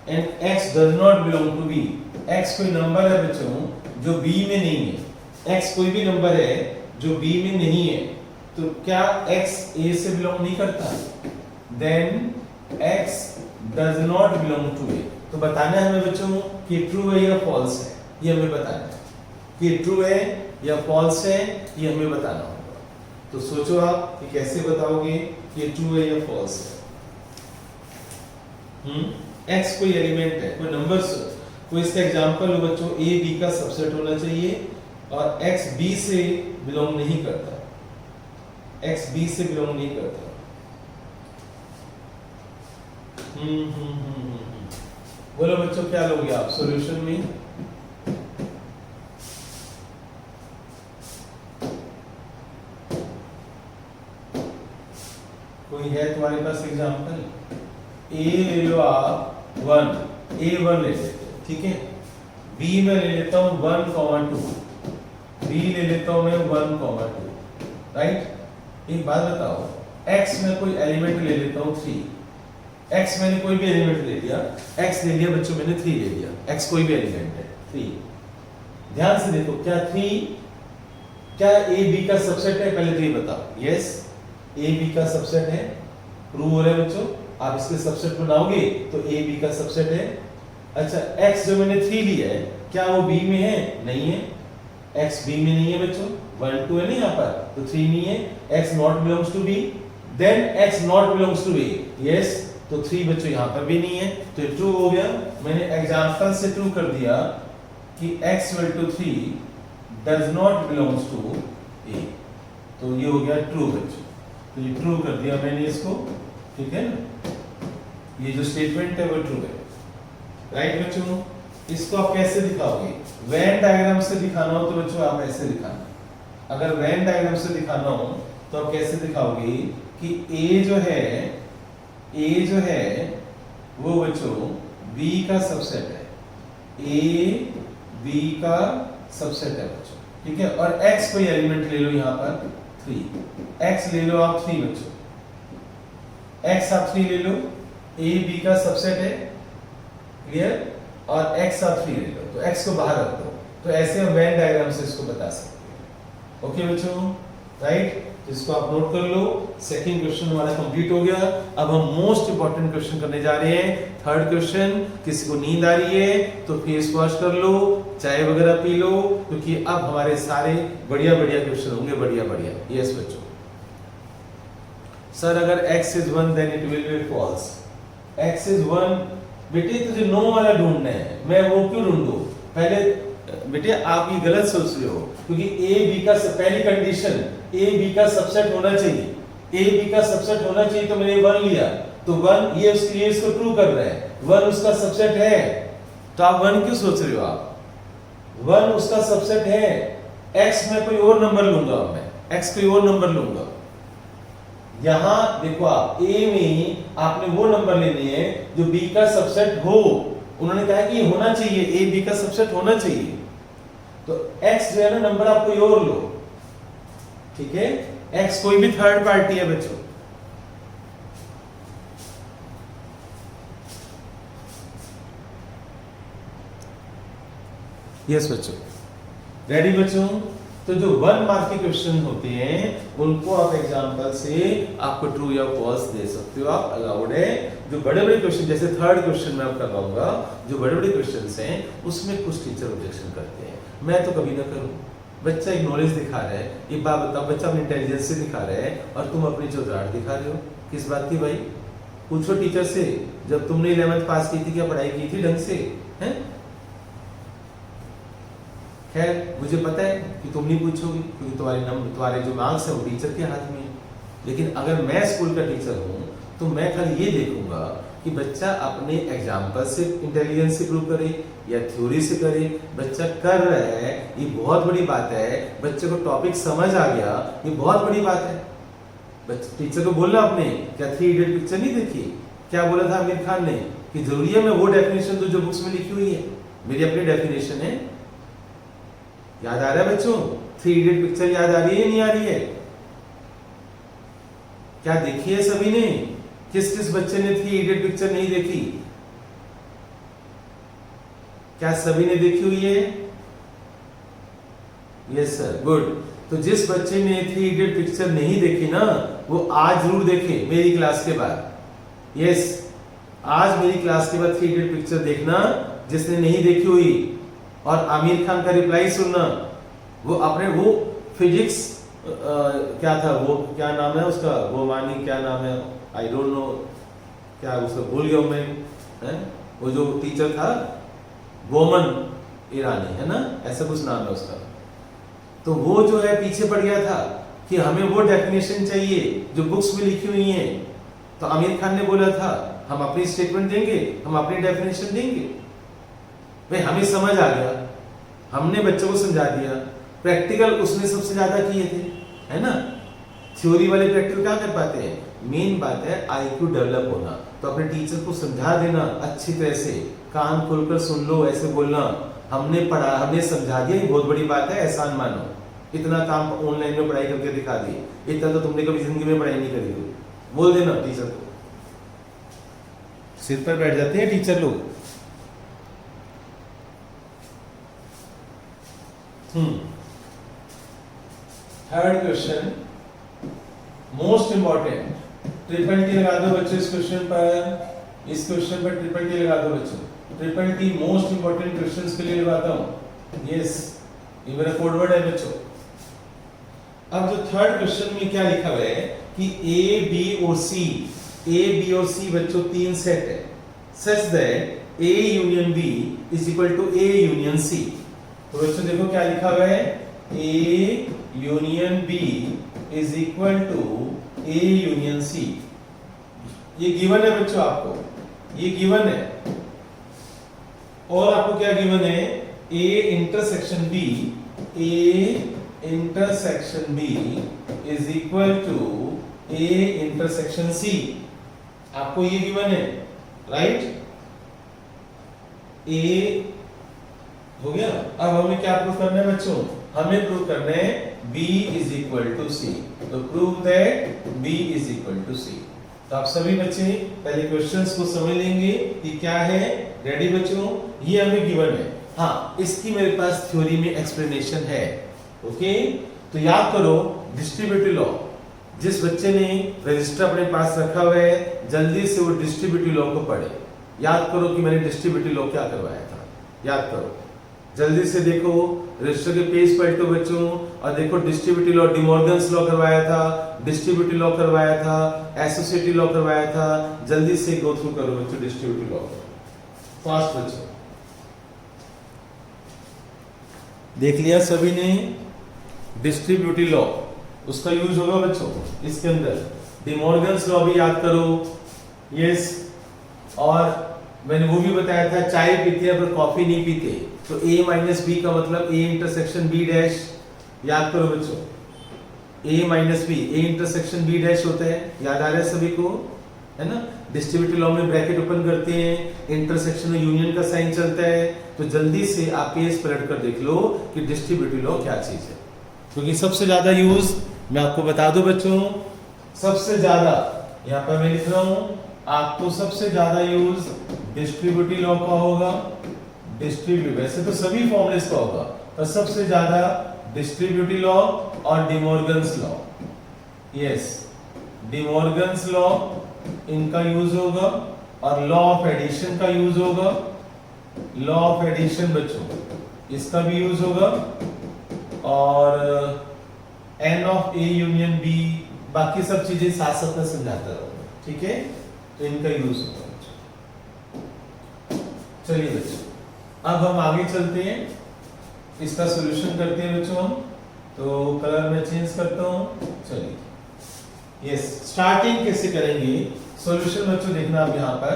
and X does not belong to B। X कोई नंबर है बच्चों जो B में नहीं है। X कोई भी नंबर है जो B में नहीं है, तो क्या X A से बिलोंग नहीं करता? Then X does not belong to A। तो बताना है हमें बच्चों कि ट्रू है या फॉल्स है, ये हमें बताना है कि ट्रू है या फॉल्स है, ये हमें बताना होगा। तो सोचो आप कि कैसे बताओगे कि ट्रू है या फॉल्स है। X कोई एलिमेंट है, कोई नंबर, कोई इसका एग्जांपल हो बच्चों A B का सबसेट होना चाहिए और X B से बिलोंग नहीं करता, X B से बिलोंग नहीं करता। बोलो बच्चों क्या लोगे आप सॉल्यूशन में? कोई है तुम्हारे पास एग्जांपल? A ले लो आप 1, A1 ले लेते हैं, ठीक है। B में ले लेता हूं 1,2, B ले लेता हूं मैं 1,2, राइट? एक बात बताओ, X में कोई एलिमेंट ले लेता हूं 3। X मैंने कोई भी एलिमेंट ले लिया, X ले लिया बच्चों मैंने 3 ले लिया, X कोई भी एलिमेंट है 3। ध्यान से देखो, क्या 3 क्या A B का सबसेट है? पहले तो ये बताओ। यस, A B का सबसेट है। प्रूव हो रहा है बच्चों, आप इसके सबसेट बनाओगे तो A B का सबसेट है। अच्छा, X जो मैंने 3 लिया है क्या वो B में है? नहीं है, X B में नहीं है बच्चों, 1 2 है ना यहाँ पर, तो 3 नहीं है। X not belongs to B, then X not belongs to A। Yes, तो 3 बच्चों यहाँ पर भी नहीं है, तो ट्रू हो गया। मैंने एग्जांपल से ट्रू कर दिया कि X equal to 3 does not belongs to A। तो ये हो गया ट्रू बच्चों, तो ये ट्रू कर दिया मैंने इसको, ठीक है ना? ये जो स्टेटमेंट है वो ट्रू है, राइट बच्चों? इसको आप कैसे दिखाओगे? वेन डायग्राम से दिखाना हो तो बच्चों आप ऐसे दिखाना। अगर वेन डायग्राम से दिखाना हो तो आप कैसे दिखाओगे कि A जो है वो बच्चों B का सबसेट है, A B का सबसेट है बच्चों, ठीक है। और X कोई एलिमेंट ले लो यहाँ पर 3, X ले लो आप 3 बच्चों, X आप 3 ले लो, A B का सबसेट है, क्लियर? और X आप 3 ले लो, तो X को बाहर रख दो। तो ऐसे हम वेन डायग्राम से इसको बता सकते हैं। ओके बच्चों, राइट? जिसको आप नोट कर लो। सेकंड क्वेश्चन हमारा कंप्लीट हो गया। अब हम मोस्ट इंपॉर्टेंट क्वेश्चन करने जा रहे हैं। थर्ड क्वेश्चन, किसी को नींद आ रही है तो फेस वॉश कर लो, चाय वगैरह पी लो, क्योंकि अब हमारे सारे बढ़िया बढ़िया क्वेश्चन होंगे, बढ़िया बढ़िया। यस बच्चों। सर अगर x is 1 then it will be false। x is 1 बेटे तुझे नो वाला ढूंढना है, मैं वो क्यों ढूंढूं? पहले बेटे आप ये गलत सोच रहे हो, क्योंकि a b का पहली कंडीशन a b का सबसेट होना चाहिए। a b का सबसेट होना चाहिए तो मैंने 1 लिया, तो 1 ये उसके लिए इसको ट्रू कर रहा है, 1 उसका सबसेट है। तो आप 1 क्यों सोच रहे हो? आप 1 उसका सबसेट है। x में कोई और नंबर लूंगा, मैं x कोई और नंबर लूंगा। यहां देखो आप a में आपने वो नंबर लेने हैं जो b का सबसेट हो। उन्होंने कहा कि ये होना चाहिए, a b का सबसेट होना चाहिए, तो x जो है ना नंबर आप कोई और लो, ठीक है? x कोई भी थर्ड पार्टी है बच्चों। यस बच्चों, रेडी बच्चों? तो जो 1 मार्क के क्वेश्चन होते हैं उनको आप एग्जांपल से आपको ट्रू या फॉल्स दे सकते हो, आप अलाउड है। जो बड़े बड़े क्वेश्चन, जैसे थर्ड क्वेश्चन में आप करवाऊंगा, जो बड़े बड़े क्वेश्चंस हैं उसमें कुछ टीचर ऑब्जेक्शन करते हैं, मैं तो कभी ना करूं। बच्चा एक नॉलेज दिखा रहा है, एक बात बताओ, बच्चा अपनी इंटेलिजेंस से दिखा रहा है और तुम अपनी चौधराहट दिखा रहे हो, किस बात की भाई? पूछो टीचर से, जब तुमने 11th पास की थी क्या पढ़ाई की थी ढंग से? हैं? खैर मुझे पता है कि तुम नहीं पूछोगे, क्योंकि तुम्हारे जो मार्क्स है वो टीचर के हाथ में है। लेकिन अगर मैं स्कूल का टीचर हूं तो मैं खाली ये देखूंगा कि बच्चा अपने एग्जाम्पल से इंटेलिजेंस से प्रूव करे या थ्योरी से करे। बच्चा कर रहा है, ये बहुत बड़ी बात है। बच्चे को टॉपिक समझ आ गया, ये बहुत बड़ी बात है। बच्चे टीचर को बोलना आपने, क्या 3 इडियट पिक्चर नहीं देखी? क्या बोला था आमिर खान ने कि जरूरी है मैं वो डेफिनेशन दूं जो बुक्स में लिखी हुई है? मेरी अपनी डेफिनेशन है। याद आ रहा है बच्चों? 3 इडियट पिक्चर याद आ रही है नहीं आ रही है? क्या देखी है सभी ने? किस किस बच्चे ने 3 इडियट पिक्चर नहीं देखी? क्या सभी ने देखी हुई है? Yes sir, good. तो जिस बच्चे ने 3 इडियट पिक्चर नहीं देखी ना, वो आज जरूर देखे मेरी क्लास के बाद। यस, आज मेरी क्लास के बाद 3 इडियट पिक्चर देखना जिसने नहीं देखी हुई, और आमिर खान का रिप्लाई सुनना। वो अपने वो फिजिक्स क्या था, वो क्या नाम है उसका, वो मानी क्या नाम है, आई डोंट नो, क्या उसका भूल गया मैं, है? वो जो टीचर था गोमन ईरानी, है ना, ऐसा कुछ नाम है उसका। तो वो जो है पीछे पड़ गया था कि हमें वो डेफिनेशन चाहिए जो बुक्स में लिखी हुई है। तो आमिर खान ने बोला था हम अपनी स्टेटमेंट देंगे, हम अपनी डेफिनेशन देंगे। भाई हमें समझ आ गया, हमने बच्चों को समझा दिया। प्रैक्टिकल उसने सबसे ज्यादा किए थे, है ना? थ्योरी वाले प्रैक्टिकल क्या कर पाते हैं? मेन बात है आईक्यू डेवलप होना। तो अपने टीचर को समझा देना अच्छी तरह से, कान खोलकर सुन लो, ऐसे बोलना हमने पढ़ा, हमने समझा दिया, ये बहुत बड़ी बात है, एहसान मानो। इतना काम ऑनलाइन में पढ़ाई करके दिखा दिए, इतना तो तुमने कभी जिंदगी में पढ़ाई नहीं करी हो, बोल देना टीचर को। सिर पर बैठ जाते हैं टीचर लोग। Third question most important, triple T लगा दो बच्चों इस क्वेश्चन पर। इस क्वेश्चन पर ट्रिपल टी लगा दो बच्चों। Triple T most important questions के लिए लगाता हूं। यस, ये मेरा कोड वर्ड है बच्चों। अब जो थर्ड क्वेश्चन में क्या लिखा हुआ है कि ए बी और सी, ए बी और सी बच्चों 3 सेट है, such that A union B is equal to A union C. तो बच्चों देखो क्या लिखा हुआ है, A union B is equal to A union C. ये गिवन है बच्चों, आपको ये गिवन है। और आपको क्या गिवन है? A intersection B, A intersection B is equal to A intersection C. आपको ये गिवन है, राइट? ए हो गया। अब हमें क्या प्रूव करना है बच्चों? हमें प्रूव करना है B is equal to C. तो prove that B is equal to C. तो आप सभी बच्चे पहले क्वेश्चंस को समझ लेंगे कि क्या है। रेडी बच्चों? ये हमें गिवन है। हाँ, इसकी मेरे पास थ्योरी में एक्सप्लेनेशन है। ओके, तो याद करो डिस्ट्रीब्यूटिव लॉ। जिस बच्चे ने रजिस्टर अपने पास रखा हुआ है जल्दी से वो डिस्ट्रीब्यूटिव लॉ को पढ़े। याद करो कि मैंने डिस्ट्रीब्यूटिव लॉ क्या करवाया था, याद करो जल्दी से। देखो रजिस्टर के पेज पलटो बच्चों और देखो डिस्ट्रीब्यूटिव लॉ, डिमॉर्गन्स लॉ करवाया था, डिस्ट्रीब्यूटिव लॉ करवाया था, एसोसिएटिव लॉ करवाया था। जल्दी से गो थ्रू करो बच्चों डिस्ट्रीब्यूटिव लॉ, फास्ट बच्चों। देख लिया सभी ने डिस्ट्रीब्यूटिव लॉ, उसका यूज होगा बच्चों इसके अंदर। डिमॉर्गन्स लॉ भी याद करो, यस। और मैंने वो भी बताया था चाय पीते हैं पर कॉफी नहीं पीते, तो a माइनस बी का मतलब a इंटरसेक्शन b डैश। याद करो बच्चों a minus B, a intersection b dash होता है, याद आ रहा है सभी को, है ना। डिस्ट्रीब्यूटिव लॉ में ब्रैकेट ओपन करते हैं, इंटरसेक्शन में यूनियन का साइन चलता है। तो जल्दी से आप पेज पलट कर देख लो कि डिस्ट्रीब्यूटिव लॉ क्या चीज है, क्योंकि सबसे ज्यादा यूज मैं आपको बता दूं बच्चों, सबसे ज्यादा यहाँ पर मैं लिख रहा हूं आपको, सबसे ज्यादा यूज डिस्ट्रीब्यूटिव लॉ का होगा। डिस्ट्रीब्यूटिव, वैसे तो सभी फॉर्मुलेस का होगा पर सबसे ज्यादा डिस्ट्रीब्यूटिव लॉ और De Morgan's law, yes De Morgan's law इनका यूज होगा। और लॉ ऑफ एडिशन का यूज होगा, लॉ ऑफ एडिशन बच्चों इसका भी यूज होगा। और n of A union B, बाकी सब चीजें साथ साथ में समझाता रहूंगा, ठीक है। तो इनका यूज होगा बच्चों। चलिए बच्चों अब हम आगे चलते हैं, इसका सॉल्यूशन करते हैं बच्चों हम। तो कलर में चेंज करता हूं, चलिए यस। स्टार्टिंग कैसे करेंगे सॉल्यूशन बच्चों, देखना आप यहां पर।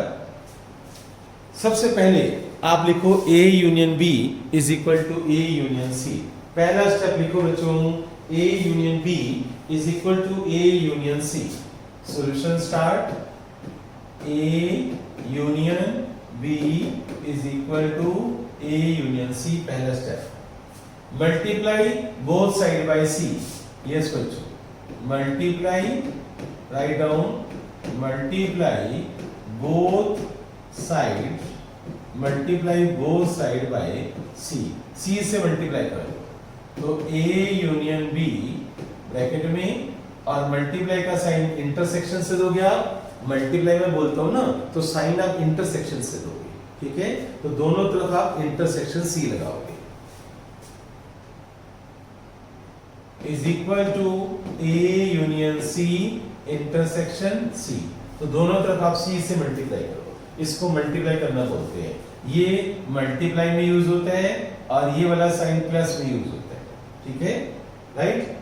सबसे पहले आप लिखो A union B is equal to A union C। पहला स्टेप लिखो बच्चों A union B is equal to A union C। Solution start, A union B is equal to A union C, पहला step. Multiply both side by C, yes बच्चों multiply, write down multiply both side, multiply both side by C, C से multiply करो तो A union B bracket में, और multiply का sign intersection से दोगे आप। मल्टीप्लाई में बोलता हूं ना तो साइन आप इंटरसेक्शन से दोगे, ठीक है। तो दोनों तरफ आप इंटरसेक्शन C लगाओगे, is equal to A union C intersection C। तो दोनों तरफ आप C से मल्टीप्लाई करो, इसको मल्टीप्लाई करना बोलते हैं। ये मल्टीप्लाई में यूज होता है और ये वाला साइन प्लस में यूज होता है, ठीक है, राइट।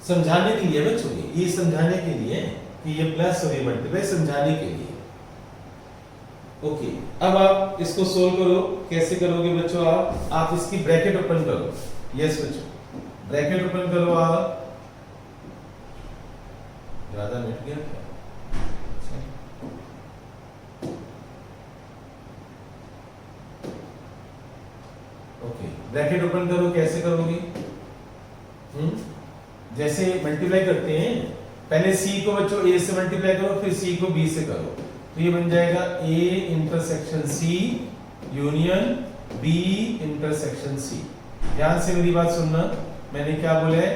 समझाने के लिए बच्चों, ये समझाने के लिए कि ये प्लस और ये मल्टीप्लाई, समझाने के लिए। ओके, अब आप इसको सोल्व करो। कैसे करोगे बच्चों आप इसकी ब्रैकेट ओपन करो, यस बच्चों ब्रैकेट ओपन करो आप। ज्यादा मिट गया क्या? ओके, ब्रैकेट ओपन करो। कैसे करोगे? जैसे मल्टीप्लाई करते हैं, पहले C को बच्चों A से मल्टीप्लाई करो, फिर C को B से करो, तो ये बन जाएगा A intersection C union B intersection C। ध्यान से मेरी बात सुनना, मैंने क्या बोला है,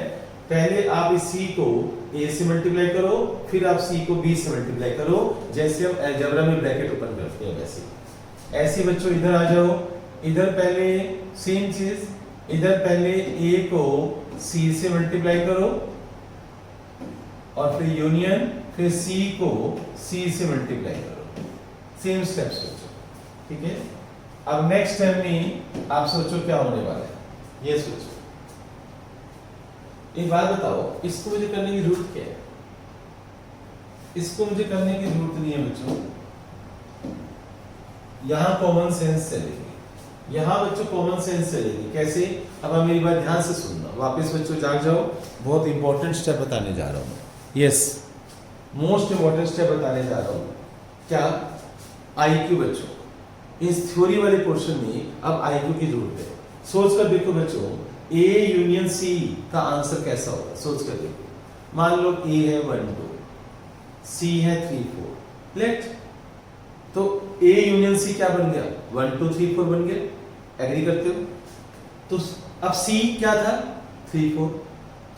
पहले आप इस C को A से मल्टीप्लाई करो, फिर आप C को B से मल्टीप्लाई करो, जैसे हम अलजेब्रा में ब्रैकेट ओपन करते हैं वैसे। ऐसे बच्चों इधर आ जाओ, इधर पहले सेम चीज, इधर पहले A को C से मल्टीप्लाई करो और फिर यूनियन, फिर C को C से मल्टीप्लाई करो, सेम स्टेप्स सोचो, ठीक है। अब नेक्स्ट टाइम में आप सोचो क्या होने वाला है, ये सोचो। एक बात बताओ, इसको मुझे करने की जरूरत क्या है? इसको मुझे करने की जरूरत नहीं है बच्चों, यहां कॉमन सेंस चलेगी, यहां बच्चों कॉमन सेंस चलेगी। कैसे? अब आप मेरी बात ध्यान से सुनना, वापस बच्चों जाग जाओ, बहुत इंपॉर्टेंट स्टेप बताने जा रहा हूं। यस, मोस्ट इंपॉर्टेंट स्टेप बताने जा रहा हूं। क्या? आईक्यू बच्चों, इस थ्योरी वाले पोर्शन में अब आईक्यू की जरूरत है। सोच कर देखो बच्चों, A यूनियन C का आंसर कैसा होगा, सोच कर देखो। मान लो A है 1 2, C है 3 4, लेट तो A यूनियन C क्या बन गया? 1 2 3 4 बन गया। एग्री करते हो? तो अब C क्या था? 3 4।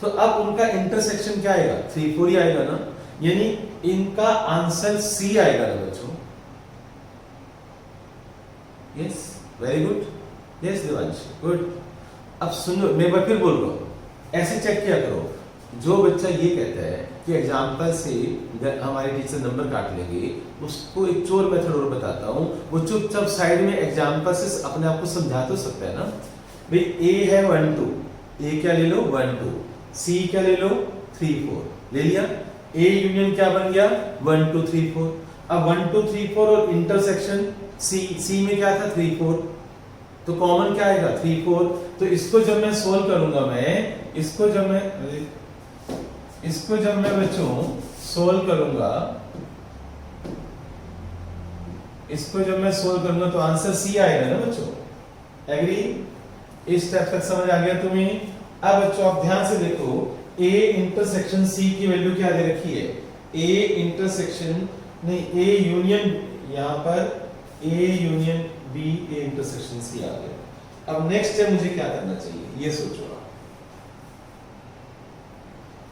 तो अब उनका इंटरसेक्शन क्या आएगा, 3 4 ही आएगा ना, यानी इनका आंसर सी आएगा ना बच्चों। Yes, very good, yes Devansh, good. अब सुनो, मैं एक बार फिर बोल रहा हूं, ऐसे चेक किया करो, जो बच्चा ये कहता है कि एग्जाम्पल से हमारे टीचर नंबर काट लेंगे, उसको एक चोर मेथड और बताता हूं, वो चुपचाप साइड में एग्जाम्पल से अपने आप को समझा तो सकता है ना। भाई ए है 1 2, ए क्या ले लो 1 2, सी क्या ले लो 3 4, ले लिया। ए यूनियन क्या बन गया 1 2 3 4। अब 1 2 3 4 और इंटरसेक्शन सी में क्या था 3 4, तो कॉमन क्या आएगा 3 4। तो इसको जब मैं सोल्व करूंगा, मैं इसको जब मैं बच्चों सोल्व करूंगा, तो आंसर सी आएगा ना बच्चों, एग्री? इस स्टेप तक समझ आ गया तुम्हें? अब बच्चों आप ध्यान से देखो, ए इंटरसेक्शन सी की वैल्यू क्या दे रखी है, ए इंटरसेक्शन नहीं, ए यूनियन, यहां पर A union B, A intersection C आ गया। अब नेक्स्ट स्टेप मुझे क्या करना चाहिए, ये सोचो आप।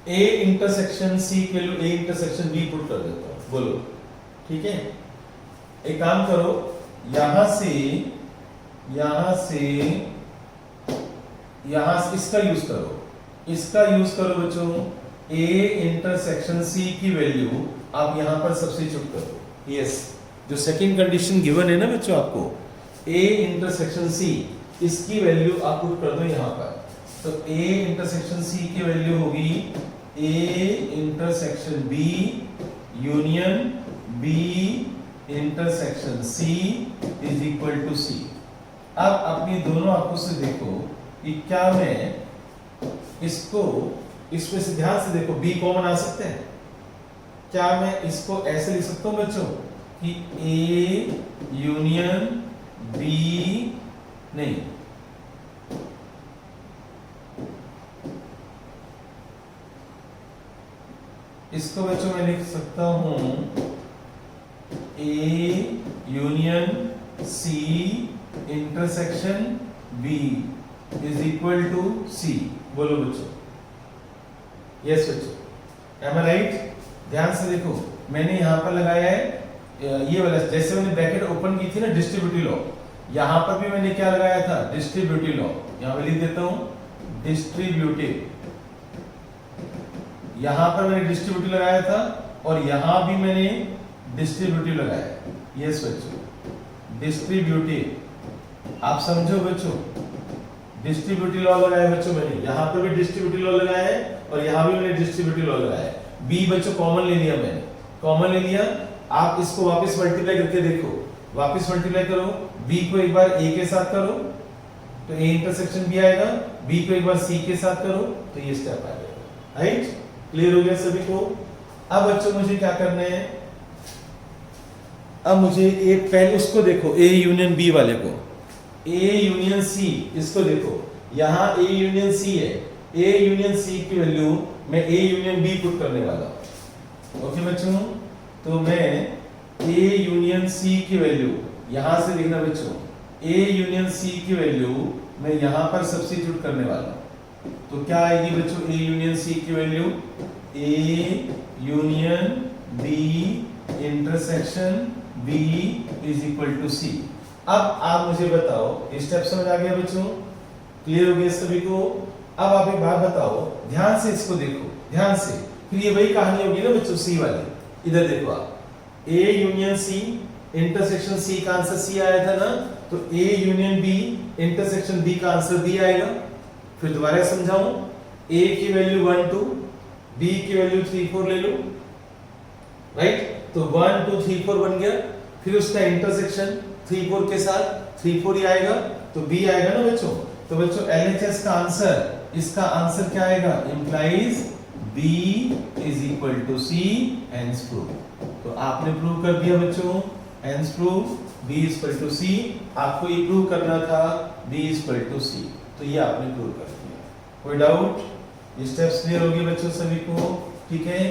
ए इंटरसेक्शन सी की वैल्यू ए इंटरसेक्शन बी पुट कर देता हूं, बोलो ठीक है? एक काम करो, यहां से इसका यूज करो बच्चों, ए इंटरसेक्शन सी की वैल्यू आप यहां पर सब्स्टिट्यूट करो। यस, जो सेकंड कंडीशन गिवन है ना बच्चों आपको, ए इंटरसेक्शन सी, इसकी वैल्यू आप पुट कर दो यहां पर। तो ए इंटरसेक्शन सी की वैल्यू होगी A intersection B union B intersection C is equal to C. अब अपनी दोनों आंखों से देखो कि क्या मैं इसमें से ध्यान से देखो, बी कॉमन आ सकते हैं क्या? मैं इसको ऐसे लिख सकता हूं बच्चों कि ए यूनियन बी, नहीं, इसको बच्चों मैं लिख सकता हूं A union C intersection B is equal to C. बोलो बच्चों, यस बच्चों, एम आई राइट? ध्यान से देखो, मैंने यहां पर लगाया है ये वाला, जैसे मैंने ब्रैकेट ओपन की थी ना डिस्ट्रीब्यूटिव लॉ, यहां पर भी मैंने क्या लगाया था, डिस्ट्रीब्यूटिव लॉ। यहां पर लिख देता हूं डिस्ट्रीब्यूटिव, यहां पर मैंने डिस्ट्रीब्यूटिव लगाया था और यहां भी मैंने डिस्ट्रीब्यूटिव लगाया। यस बच्चों, डिस्ट्रीब्यूटिव, आप समझो बच्चों, डिस्ट्रीब्यूटिव लॉ लगाया बच्चों मैंने, यहां पर भी डिस्ट्रीब्यूटिव लॉ लगाया है और यहां भी मैंने डिस्ट्रीब्यूटिव लॉ लगाया है। बी बच्चों कॉमन ले लिया मैंने, कॉमन ले लिया। आप इसको वापस मल्टीप्लाई करके देखो, वापस मल्टीप्लाई करो, बी को एक बार ए के साथ करो तो ए इंटरसेक्शन बी आएगा, बी को एक बार सी के साथ करो तो ये स्टेप आ जाएगा। राइट? क्लियर हो गया सभी को? अब बच्चों मुझे क्या करना है, अब मुझे एक पहले उसको देखो, ए यूनियन बी वाले को, ए यूनियन सी, इसको देखो, यहां ए यूनियन सी है, ए यूनियन सी की वैल्यू मैं ए यूनियन बी पुट करने वाला हूं। ओके बच्चों, तो मैं ए यूनियन सी की वैल्यू यहां से देखना बच्चों, ए यूनियन सी की वैल्यू मैं यहां पर सब्स्टिट्यूट करने वाला हूं। तो क्या आएगी बच्चों, ए यूनियन सी की value A union B intersection B is equal to C. अब आप मुझे बताओ, स्टेप समझ आ गया बच्चों? क्लियर हो गया सभी को? अब आप एक बात बताओ, ध्यान से इसको देखो, ध्यान से, फिर ये वही कहानी होगी ना बच्चों सी वाली। इधर देखो आप, A union C intersection C का आंसर सी आया था ना, तो A union B intersection B का आंसर बी आएगा। फिर दोबारा समझाऊं, ए की वैल्यू 1 2, बी की वैल्यू 3 4 ले लो, राइट? तो 1 2 3 4 बन गया, फिर उसका इंटरसेक्शन 3 4 के साथ 3 4 ही आएगा, तो बी आएगा ना बच्चों। तो बच्चों एलएचएस का आंसर, इसका आंसर क्या आएगा, implies B is equal to C, hence prove. तो आपने प्रूव कर दिया बच्चों, hence prove B is equal to C. आपको ये प्रूव करना था B is equal to C, तो ये आपने प्रूव कर दिया। कोई डाउट? ये स्टेप्स क्लियर हो गए बच्चों सभी को? ठीक है,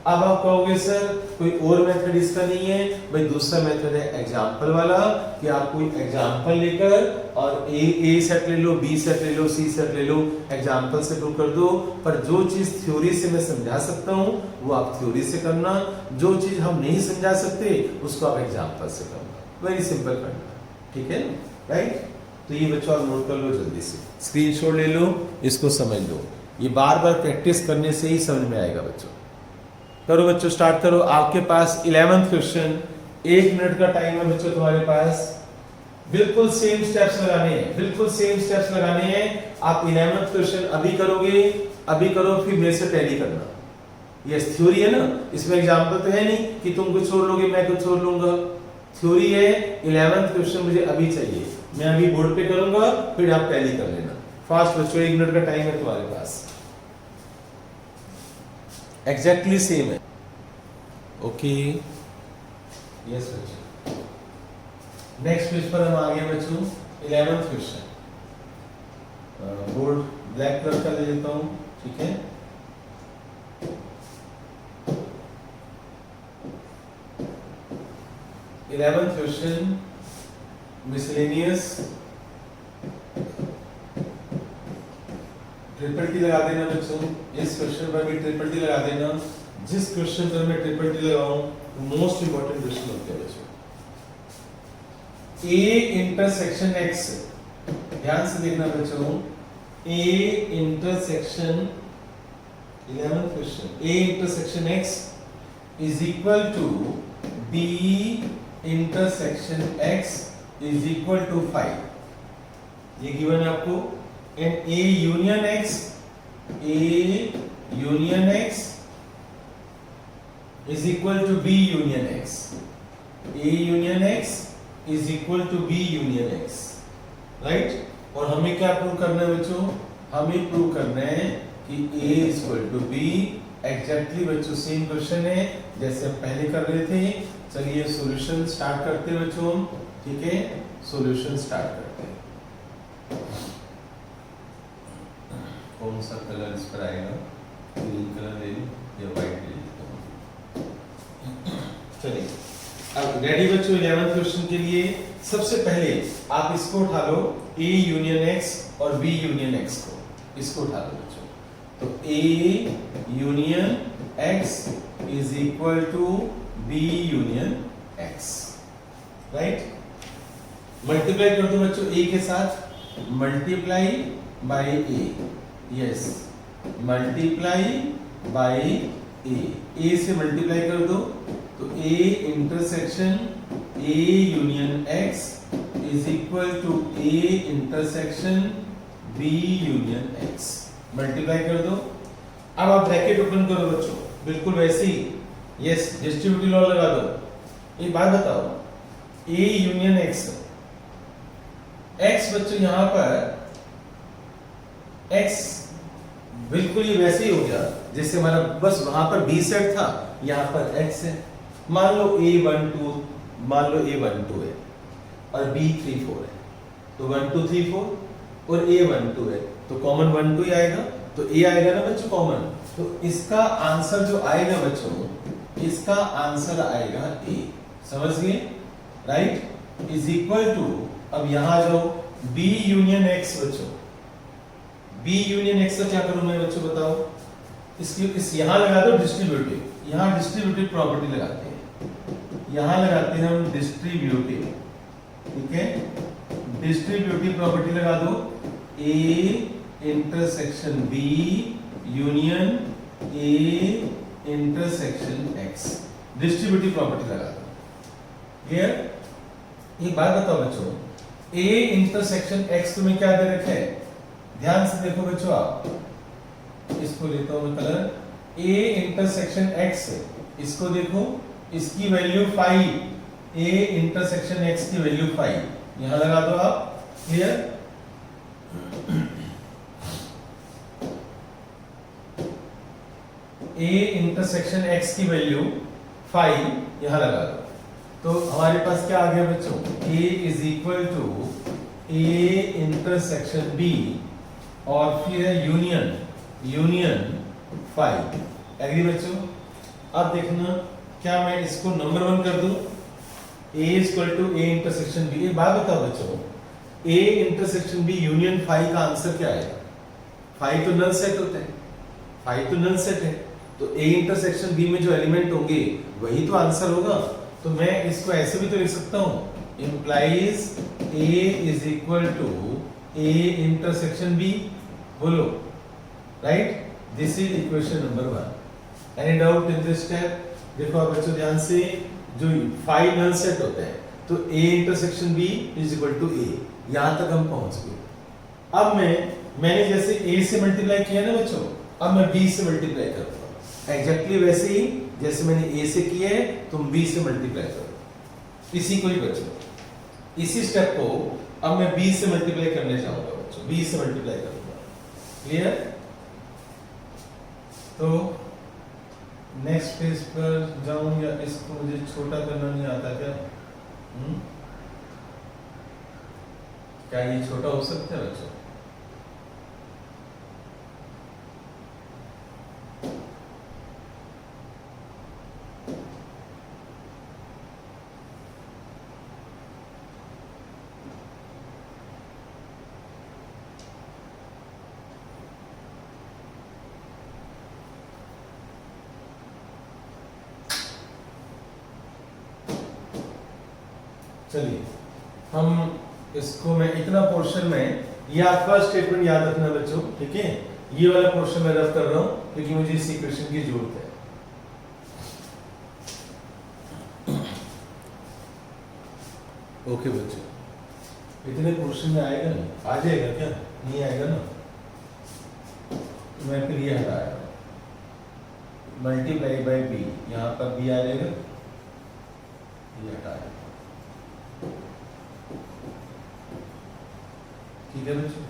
अब आप कहोगे सर कोई और मेथड इसका नहीं है, भाई दूसरा मेथड है एग्जाम्पल वाला, कि आप कोई एग्जाम्पल लेकर और ए सेट ले लो, बी सेट ले लो, सी सेट ले लो, एग्जाम्पल से प्रूव कर दो। पर जो चीज थ्योरी से मैं समझा सकता हूँ वो आप थ्योरी से करना, जो चीज हम नहीं समझा सकते उसको आप एग्जाम्पल से करना, वेरी सिंपल करना, ठीक है राइट। तो ये बच्चों आप नोट कर लो जल्दी से, स्क्रीनशॉट ले लो, इसको समझ लो, ये बार बार प्रैक्टिस करने से ही समझ में आएगा बच्चों। करो बच्चों, स्टार्ट करो। आपके पास 11th क्वेश्चन, 1 मिनट का टाइम है बच्चों तुम्हारे पास, बिल्कुल सेम स्टेप्स लगाने हैं, बिल्कुल सेम स्टेप्स लगाने हैं। आप 11th क्वेश्चन अभी करोगे, अभी करो, फिर मेरे से टैली करना। ये थ्योरी है ना, इसमें एग्जांपल तो है नहीं कि तुम कुछ छोड़ लोगे मैं कुछ छोड़ लूंगा, थ्योरी है। 11th क्वेश्चन मुझे अभी चाहिए, मैं अभी बोर्ड पे करूंगा, फिर आप टैली कर लेना। फास्ट बच्चों, 1 मिनट का टाइम है तुम्हारे पास, एग्जैक्टली सेम है। ओके यस बच्चों, नेक्स्ट पेज पर हम आ गए बच्चों, 11th question. Board black colour का ले लेता हूं, ठीक है। Eleventh question, miscellaneous, triple T लगा देना बच्चों, इस क्वेश्चन पर भी ट्रिपल टी लगा देना। जिस क्वेश्चन पर मैं ट्रिपल टी लगाऊं मोस्ट इंपॉर्टेंट क्वेश्चन होते हैं बच्चों। ए इंटरसेक्शन एक्स, ध्यान से देखना बच्चों, A intersection 11th question, A intersection X is equal to B intersection X is equal to 5, ये गिवन है आपको। And A union X, A union x is equal to B union X, A union x is equal to B union x, right. और हमें क्या prove करना है बच्चों, हमें प्रूव करना है कि A is equal to B. Exactly बच्चों सेम क्वेश्चन है जैसे हम पहले कर रहे थे। चलिए सॉल्यूशन स्टार्ट करते हैं बच्चों, ठीक है, सॉल्यूशन स्टार्ट करते हैं। कौन सा कलर इस पर आएगा, ग्रीन कलर ले लो या व्हाइट ले लो, चलिए अब रेडी बच्चों 11th क्वेश्चन के लिए। सबसे पहले आप इसको उठा लो, ए यूनियन एक्स और बी यूनियन एक्स को, इसको उठा लो बच्चों। तो A union x is equal to B union x, right. Multiply कर दो बच्चों ए के साथ, multiply by A, yes, multiply by A से मल्टीप्लाई कर दो। तो A intersection A union x is equal to A intersection B union x, multiply कर दो। अब आप ब्रैकेट ओपन करो बच्चों, बिल्कुल वैसे ही, यस, डिस्ट्रीब्यूटिव लॉ लगा दो। एक बात बताओ, ए यूनियन एक्स, एक्स बच्चों यहां पर एक्स बिल्कुल ये वैसे ही हो गया जैसे हमारा बस वहां पर बी सेट था, यहां पर एक्स है। मान लो A12, मान लो A12 है और B34 है, तो 1 2 3 4 और A12 है तो कॉमन 1 2 ही आएगा, तो A आएगा ना बच्चों कॉमन। तो इसका आंसर जो आएगा बच्चों, इसका आंसर आएगा A, समझ गए, राइट, इज इक्वल टू, अब यहां जाओ, B यूनियन X बच्चों, B यूनियन X का क्या करूं मैं बच्चों बताओ, इस यहां लगा दो डिस्ट्रीब्यूटिव, यहां डिस्ट्रीब्यूटिव प्रॉपर्टी लगाते हैं, यहां लगाते हैं हम डिस्ट्रीब्यूटिव, ठीक है, डिस्ट्रीब्यूटिव प्रॉपर्टी लगा दो, A intersection B union A intersection X, distributive property लगा दो, क्लियर। एक बात बताओ बच्चों, A इंटरसेक्शन X तुम्हें क्या दे रखा है, ध्यान से देखो बच्चों, आप इसको लेता हूं मैं कलर, A इंटरसेक्शन X, इसको देखो, इसकी वैल्यू 5, A इंटरसेक्शन X की वैल्यू 5, यहां लगा दो आप, क्लियर। A इंटरसेक्शन X की वैल्यू 5 यहां लगा दो, तो हमारे पास क्या आ गया बच्चों, A is equal to A intersection B और फिर है यूनियन 5, एग्री बच्चों। अब देखना, क्या मैं इसको नंबर 1 कर दूं, A equal to A intersection B। एक बात बताओ बच्चों, A intersection B union phi का आंसर क्या आएगा? फाई तो नल सेट होता है, फाई तो नल सेट है, तो A इंटरसेक्शन B में जो एलिमेंट होंगे वही तो आंसर होगा। तो मैं इसको ऐसे भी तो लिख सकता हूं, implies A is equal to A intersection B। बोलो, right? This is equation number 1। Any doubt in this step? देखो आप बच्चों ध्यान से, जो फाई नल सेट होता है तो A intersection B is equal to A, यहां तक हम पहुंच गए। अब मैंने जैसे A से मल्टीप्लाई किया ना बच्चों, अब मैं B से मल्टीप्लाई करता हूं, एग्जैक्टली वैसे ही जैसे मैंने A से किया है तुम B से मल्टीप्लाई करो। इसी को ही बच्चों, इसी स्टेप को अब मैं B से मल्टीप्लाई करने जाऊंगा बच्चों, B से मल्टीप्लाई करूंगा। क्लियर? तो नेक्स्ट पेज पर जाऊं या इसको मुझे छोटा करना नहीं आता क्या? क्या ये छोटा हो सकता है बच्चों? चलिए हम इसको, मैं इतना पोर्शन में, ये आपका स्टेटमेंट याद रखना बच्चों, ठीक है? ये वाला पोर्शन मैं रफ कर रहा हूं क्योंकि मुझे इस इक्वेशन की जरूरत है। ओके बच्चों, इतने पोर्शन में आएगा नहीं, आ जाएगा क्या? नहीं आएगा ना, मैं फिर ये हटाया, मल्टीप्लाई बाय बी, यहाँ पर बी आ जाएगा, ये हटाया। ठीक है बच्चों?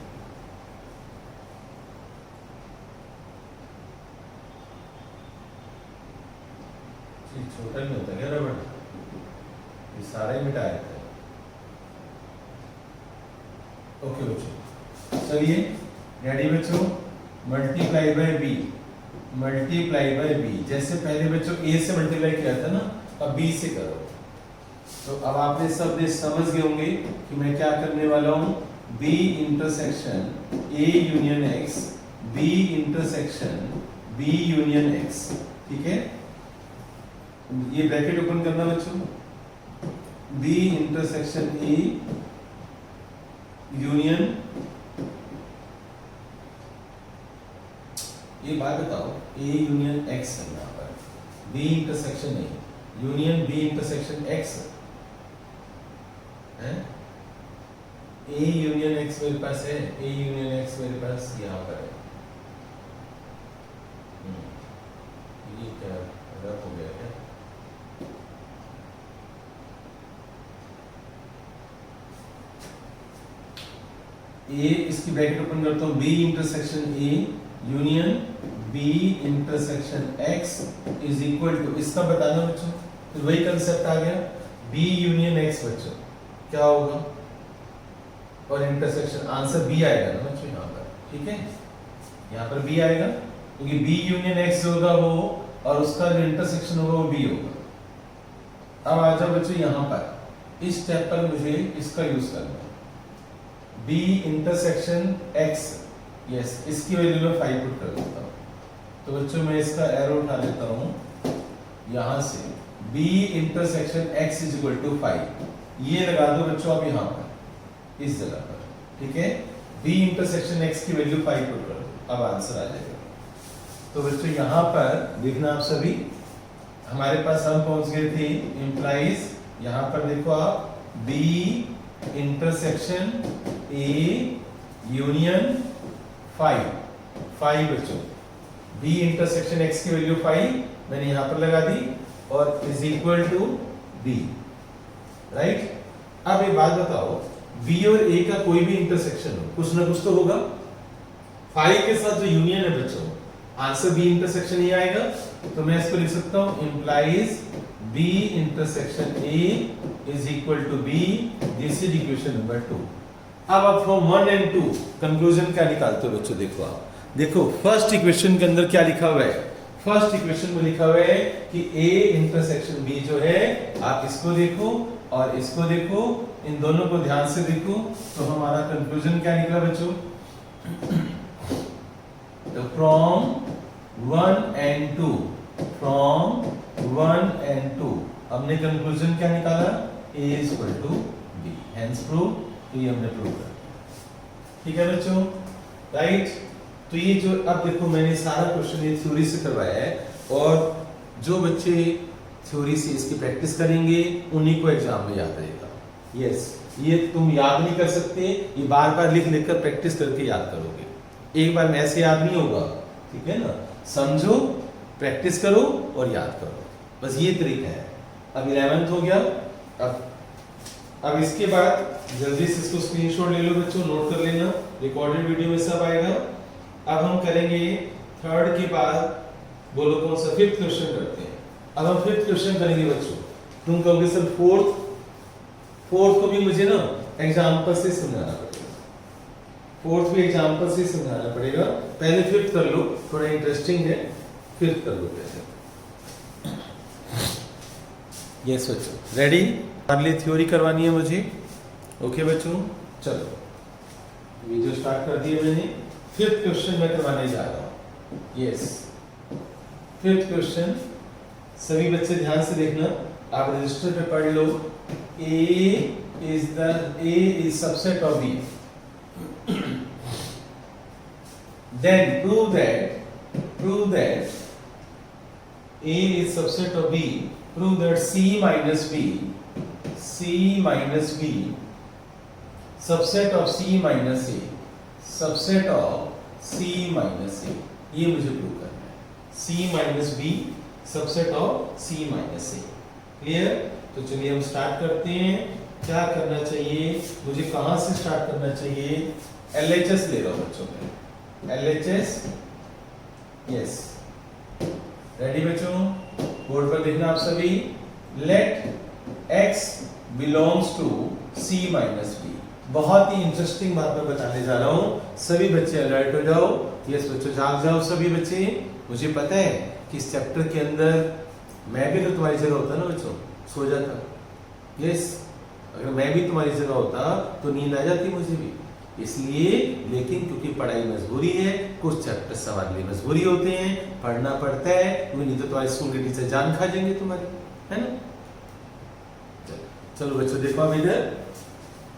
छोटा नहीं होता क्या रबड़? ये सारे मिटाए थे। ओके बच्चों, चलिए रेडी बच्चों, multiply by B, multiply by B, जैसे पहले बच्चों A से मल्टीप्लाई किया था ना, अब B से करो। तो अब आपने सब समझ गए होंगे कि मैं क्या करने वाला हूं, B intersection A union X, B intersection B union X। ठीक है, ये ब्रैकेट ओपन करना बच्चों, B इंटरसेक्शन A यूनियन, ये बात बताओ, A यूनियन X है यहाँ पर, B intersection A union B intersection X है। A यूनियन X मेरे पास है, A यूनियन X मेरे पास यहाँ पर है। ये क्या रफ हो गया क्या? A, इसकी ब्रैकेट ओपन करता हूँ, B intersection A union B intersection X is equal to, इसका बताना बच्चों, तो वही कंसेप्ट आ गया, B यूनियन X बच्चों क्या होगा, और इंटरसेक्शन आंसर B आएगा ना बच्चों यहाँ पर। ठीक है, यहाँ पर B आएगा क्योंकि B यूनियन X होगा वो, और उसका जो इंटरसेक्शन होगा वो B होगा। अब आ जाओ बच्चों यहाँ पर, इस स्टेप पर मुझे इसका यूज करना है, B इंटरसेक्शन X, यस, इसकी वैल्यू में 5 पुट कर देता हूँ। तो बच्चों मैं इसका एरो उठा लेता हूँ यहाँ से, B intersection X is equal to 5, ये लगा दो बच्चों आप यहाँ पर इस जगह पर। ठीक है, B इंटरसेक्शन X की वैल्यू 5 पुट कर दो, अब आंसर आ जाएगा। तो बच्चों यहाँ पर देखना आप सभी, हमारे पास हम पहुंच गए थे, इंप्लाइज, यहाँ पर देखो आप, B इंटरसेक्शन A यूनियन 5 बच्चों, B इंटरसेक्शन X की वैल्यू 5 मैंने यहाँ पर लगा दी, और is equal to B, right? अब एक बात बताओ, B और A का कोई भी इंटरसेक्शन हो, कुछ ना कुछ तो होगा, 5 के साथ जो यूनियन है बच्चों, आंसर B इंटरसेक्शन ही आएगा। तो मैं इसको लिख सकता हूं, implies B intersection A is equal to B, this is equation number 2। अब आप फ्रॉम 1 and 2 कंक्लूजन क्या निकालते हो बच्चों? देखो आप, देखो फर्स्ट इक्वेशन के अंदर क्या लिखा हुआ है, फर्स्ट इक्वेशन में लिखा हुआ है कि A इंटरसेक्शन B जो है, आप इसको देखो और इसको देखो, इन दोनों को ध्यान से देखो, तो हमारा कंक्लूजन क्या निकला बच्चों? तो फ्रॉम 1 and 2, फ्रॉम 1 and 2 हमने कंक्लूजन क्या निकाला? A equal to B, hence prove. तो ये हमने प्रूव कर दिया। ठीक है बच्चों, राइट? तो ये जो अब देखो मैंने सारा क्वेश्चन ये थ्योरी से करवाया है, और जो बच्चे थ्योरी से इसकी प्रैक्टिस करेंगे उन्हीं को एग्जाम में याद रहेगा। यस, ये तुम याद नहीं कर सकते, ये बार बार लिख लिख कर प्रैक्टिस करके याद करोगे। एक बार में ऐसे याद नहीं होगा, ठीक है ना? समझो, प्रैक्टिस करो और याद करो, बस ये तरीका है। अब 11th हो गया। अब इसके बाद जल्दी से इसको स्क्रीनशॉट ले लो बच्चों, नोट कर लेना, रिकॉर्डेड वीडियो में सब आएगा। अब हम करेंगे थर्ड के बाद, बोलो कौन सा? फिफ्थ क्वेश्चन करते हैं। अब हम फिफ्थ क्वेश्चन करेंगे बच्चों। तुम कहोगे सर फोर्थ को भी मुझे ना एग्जांपल से समझाना पड़ेगा, फोर्थ भी एग्जांपल से समझाना पड़ेगा। पहले फिफ्थ कर लो, थोड़ा इंटरेस्टिंग है, फिफ्थ कर लो पहले। यस बच्चों, रेडी? हमारे लिए थ्योरी करवानी है मुझे। ओके बच्चों, चलो वीडियो स्टार्ट कर दिए मैंने। फिफ्थ क्वेश्चन मैं करवाने जा रहा हूँ। यस, फिफ्थ क्वेश्चन सभी बच्चे ध्यान से देखना, आप रजिस्टर पे पढ़ लो। A is subset of B. Then prove that A is subset of B. Prove that C minus B subset of C minus A, subset of C minus A, ये मुझे प्रूव करना है। C minus B subset of C minus A, clear? तो चलिए हम start करते हैं। क्या करना चाहिए मुझे, कहां से स्टार्ट करना चाहिए? LHS ले लो बच्चों में, LHS। यस, रेडी बच्चों? बोर्ड पर देखना आप सभी। Let X belongs to C minus B। बहुत ही इंटरेस्टिंग बात मैं बताने जा रहा हूं, सभी बच्चे अलर्ट हो जाओ। यस बच्चों, जाग जाओ सभी बच्चे। मुझे पता है कि इस चैप्टर के अंदर मैं भी तो तुम्हारी जगह होता ना बच्चों, सो जाता। यस, अगर मैं भी तुम्हारी जगह होता तो नींद आ जाती मुझे भी, इसलिए। लेकिन क्योंकि पढ़ाई मजबूरी है, कुछ चैप्टर हमारे लिए मजबूरी होते हैं, पढ़ना पड़ता है, नहीं तो तुम्हारे स्कूल के टीचर जान खा जाएंगे तुम्हारी, है ना? चलो बच्चों देखो अब इधर,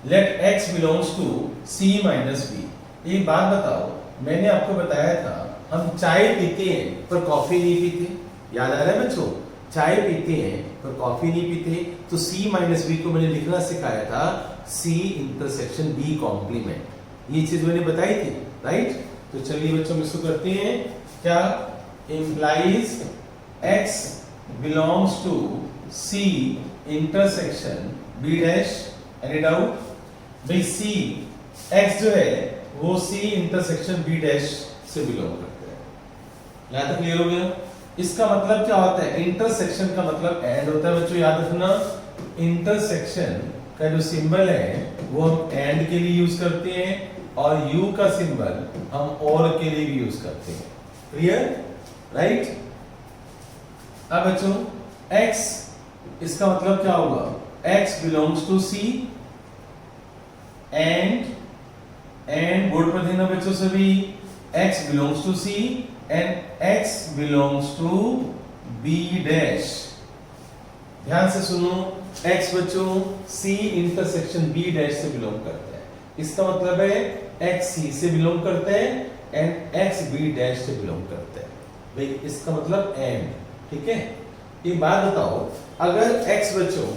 let X belongs to C minus B। एक बात बताओ, मैंने आपको बताया था हम चाय पीते हैं पर कॉफी नहीं पीते, याद आ रहा है बच्चों? चाय पीते हैं पर कॉफी नहीं पीते। तो C minus B को मैंने लिखना सिखाया था C इंटरसेक्शन B कॉम्प्लीमेंट, ये चीज मैंने बताई थी, राइट? तो चलिए बच्चों इसको करते हैं। क्या implies X belongs to C intersection B dash? Any doubt? भाई C X जो है वो C इंटरसेक्शन B डैश से बिलोंग करता है। यहां तक क्लियर हो गया? इसका मतलब क्या होता है? इंटरसेक्शन का मतलब एंड होता है बच्चों, याद रखना। इंटरसेक्शन का जो सिंबल है वो हम एंड के लिए यूज करते हैं, और U का सिंबल हम और के लिए भी यूज करते हैं। क्लियर? राइट? अब बच्चों X, इसका मतलब क्या होगा? X belongs to C and board पर देना बच्चों सभी, X belongs to C and X belongs to B dash. ध्यान से सुनो, X बच्चों C इंटरसेक्शन B डैश से बिलोंग करता है। इसका मतलब है X C से बिलोंग करता है एंड X B डैश से बिलोंग करता है। भाई इसका मतलब एंड, ठीक है? एक बात बताओ, अगर X बच्चों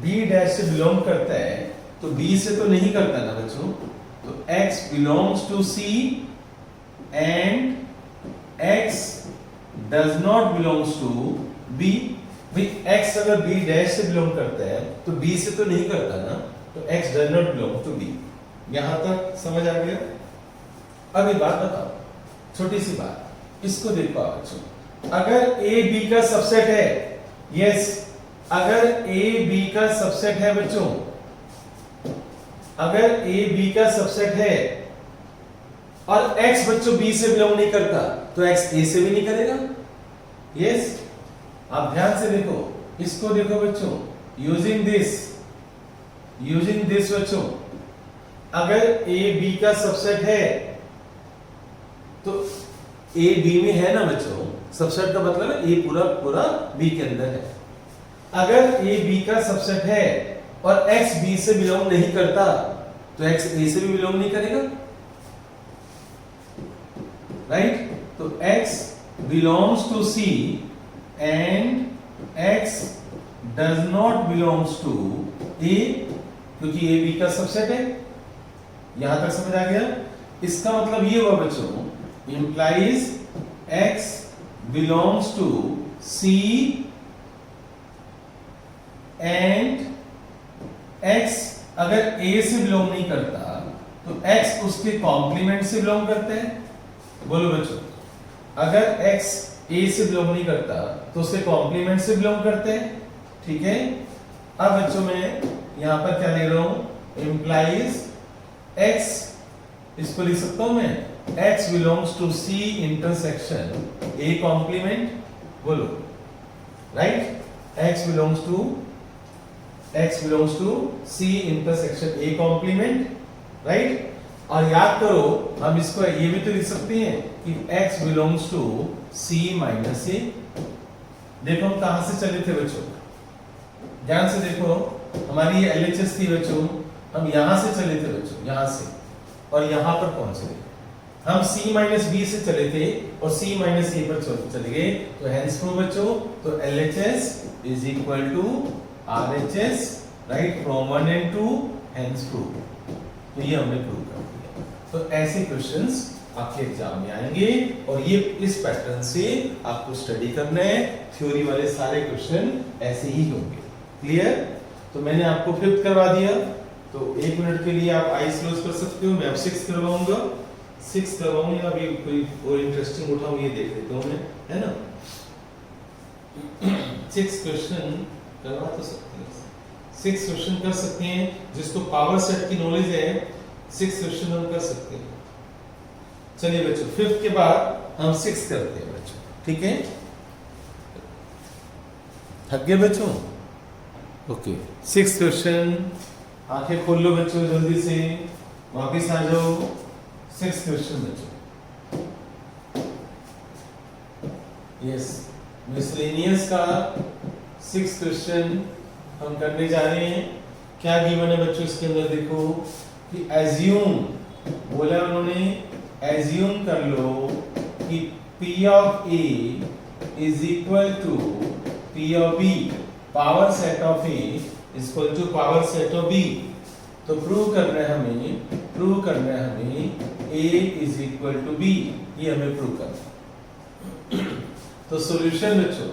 B डैश से बिलोंग करता है तो B से तो नहीं करता ना बच्चों, तो X belongs to C and X does not belongs to B। भाई X अगर B डैश से बिलोंग करता है तो B से तो नहीं करता ना, तो X does not belong to B। यहां तक समझ आ गया? अब एक बात बताओ, छोटी सी बात, इसको देखो आप बच्चों। अगर A B का सबसेट है, यस, अगर A B का सबसेट है बच्चों, अगर A B का सबसेट है और X बच्चों B से बिलोंग नहीं करता, तो X A से भी नहीं करेगा। यस, आप ध्यान से देखो, इसको देखो बच्चों, यूजिंग दिस बच्चों, अगर ए बी का सबसेट है तो ए बी में है ना बच्चों, सबसेट का मतलब है ए पूरा बी के अंदर है। अगर ए बी का सबसेट है और एक्स बी से बिलोंग नहीं करता तो एक्स ए से भी बिलोंग नहीं करेगा, राइट? तो x belongs to C and x does not belongs to A, क्योंकि A B का सबसेट है। यहां तक समझ आ गया? इसका मतलब ये हुआ बच्चों, implies x belongs to C and x अगर A से बिलोंग नहीं करता तो x उसके कॉम्प्लीमेंट से बिलोंग करते हैं। बोलो बच्चों, अगर x a से बिलोंग नहीं करता तो उसके कॉम्प्लीमेंट से बिलोंग करते हैं, ठीक है? अब बच्चों मैं यहां पर क्या ले रहा हूं, implies x, इसको लिख सकता हूं मैं, x belongs to C intersection a complement, बोलो, right? x belongs to C intersection a complement, right? और याद करो, हम इसको ये भी तो लिख सकते हैं कि x belongs to C minus A। देखो हम कहां से चले थे बच्चों, ध्यान से देखो, हमारी ये LHS थी बच्चों, हम यहां से चले थे बच्चों, यहां से, और यहां पर पहुंचे हम C minus B से चले थे और C minus A पर चले गए, तो hence proof बच्चों, तो LHS is equal to RHS, right, from 1 and 2, hence proof। तो ये हमने प्रूव कर दिया। तो ऐसे क्वेश्चंस आपके एग्जाम में आएंगे और ये इस पैटर्न से आपको स्टडी करना है, थ्योरी वाले सारे क्वेश्चन ऐसे ही होंगे। क्लियर? तो मैंने आपको 5th करवा दिया, तो 1 मिनट के लिए आप आईज क्लोज कर सकते हो। मैं अब 6 करवाऊंगा, 6 करवाऊंगा। अभी कोई और इंटरेस्टिंग उठाऊं, ये देख लेता हूं मैं, है ना? 6 क्वेश्चन करवा तो सकते हैं, 6 क्वेश्चन कर सकते हैं। जिसको पावर सेट की नॉलेज है 6 क्वेश्चन हम कर सकते हैं। चलिए बच्चों, 5th के बाद हम 6 करते हैं बच्चों, ठीक है? थक गए बच्चों? ओके, 6 क्वेश्चन, आंखें खोल लो बच्चों, जल्दी से वापस आ जाओ। 6 क्वेश्चन बच्चों, यस, मिसलेनियस का 6 क्वेश्चन हम करने जा रहे हैं। क्या गिवन है बच्चों इसके अंदर? देखो कि एज्यूम, बोला उन्होंने, एज्यूम कर लो कि P of A is equal to P of B, power set of A is equal to power set of B। तो प्रूव करना है हमें A is equal to B, ये हमें प्रूव करना है। तो सॉल्यूशन बच्चों,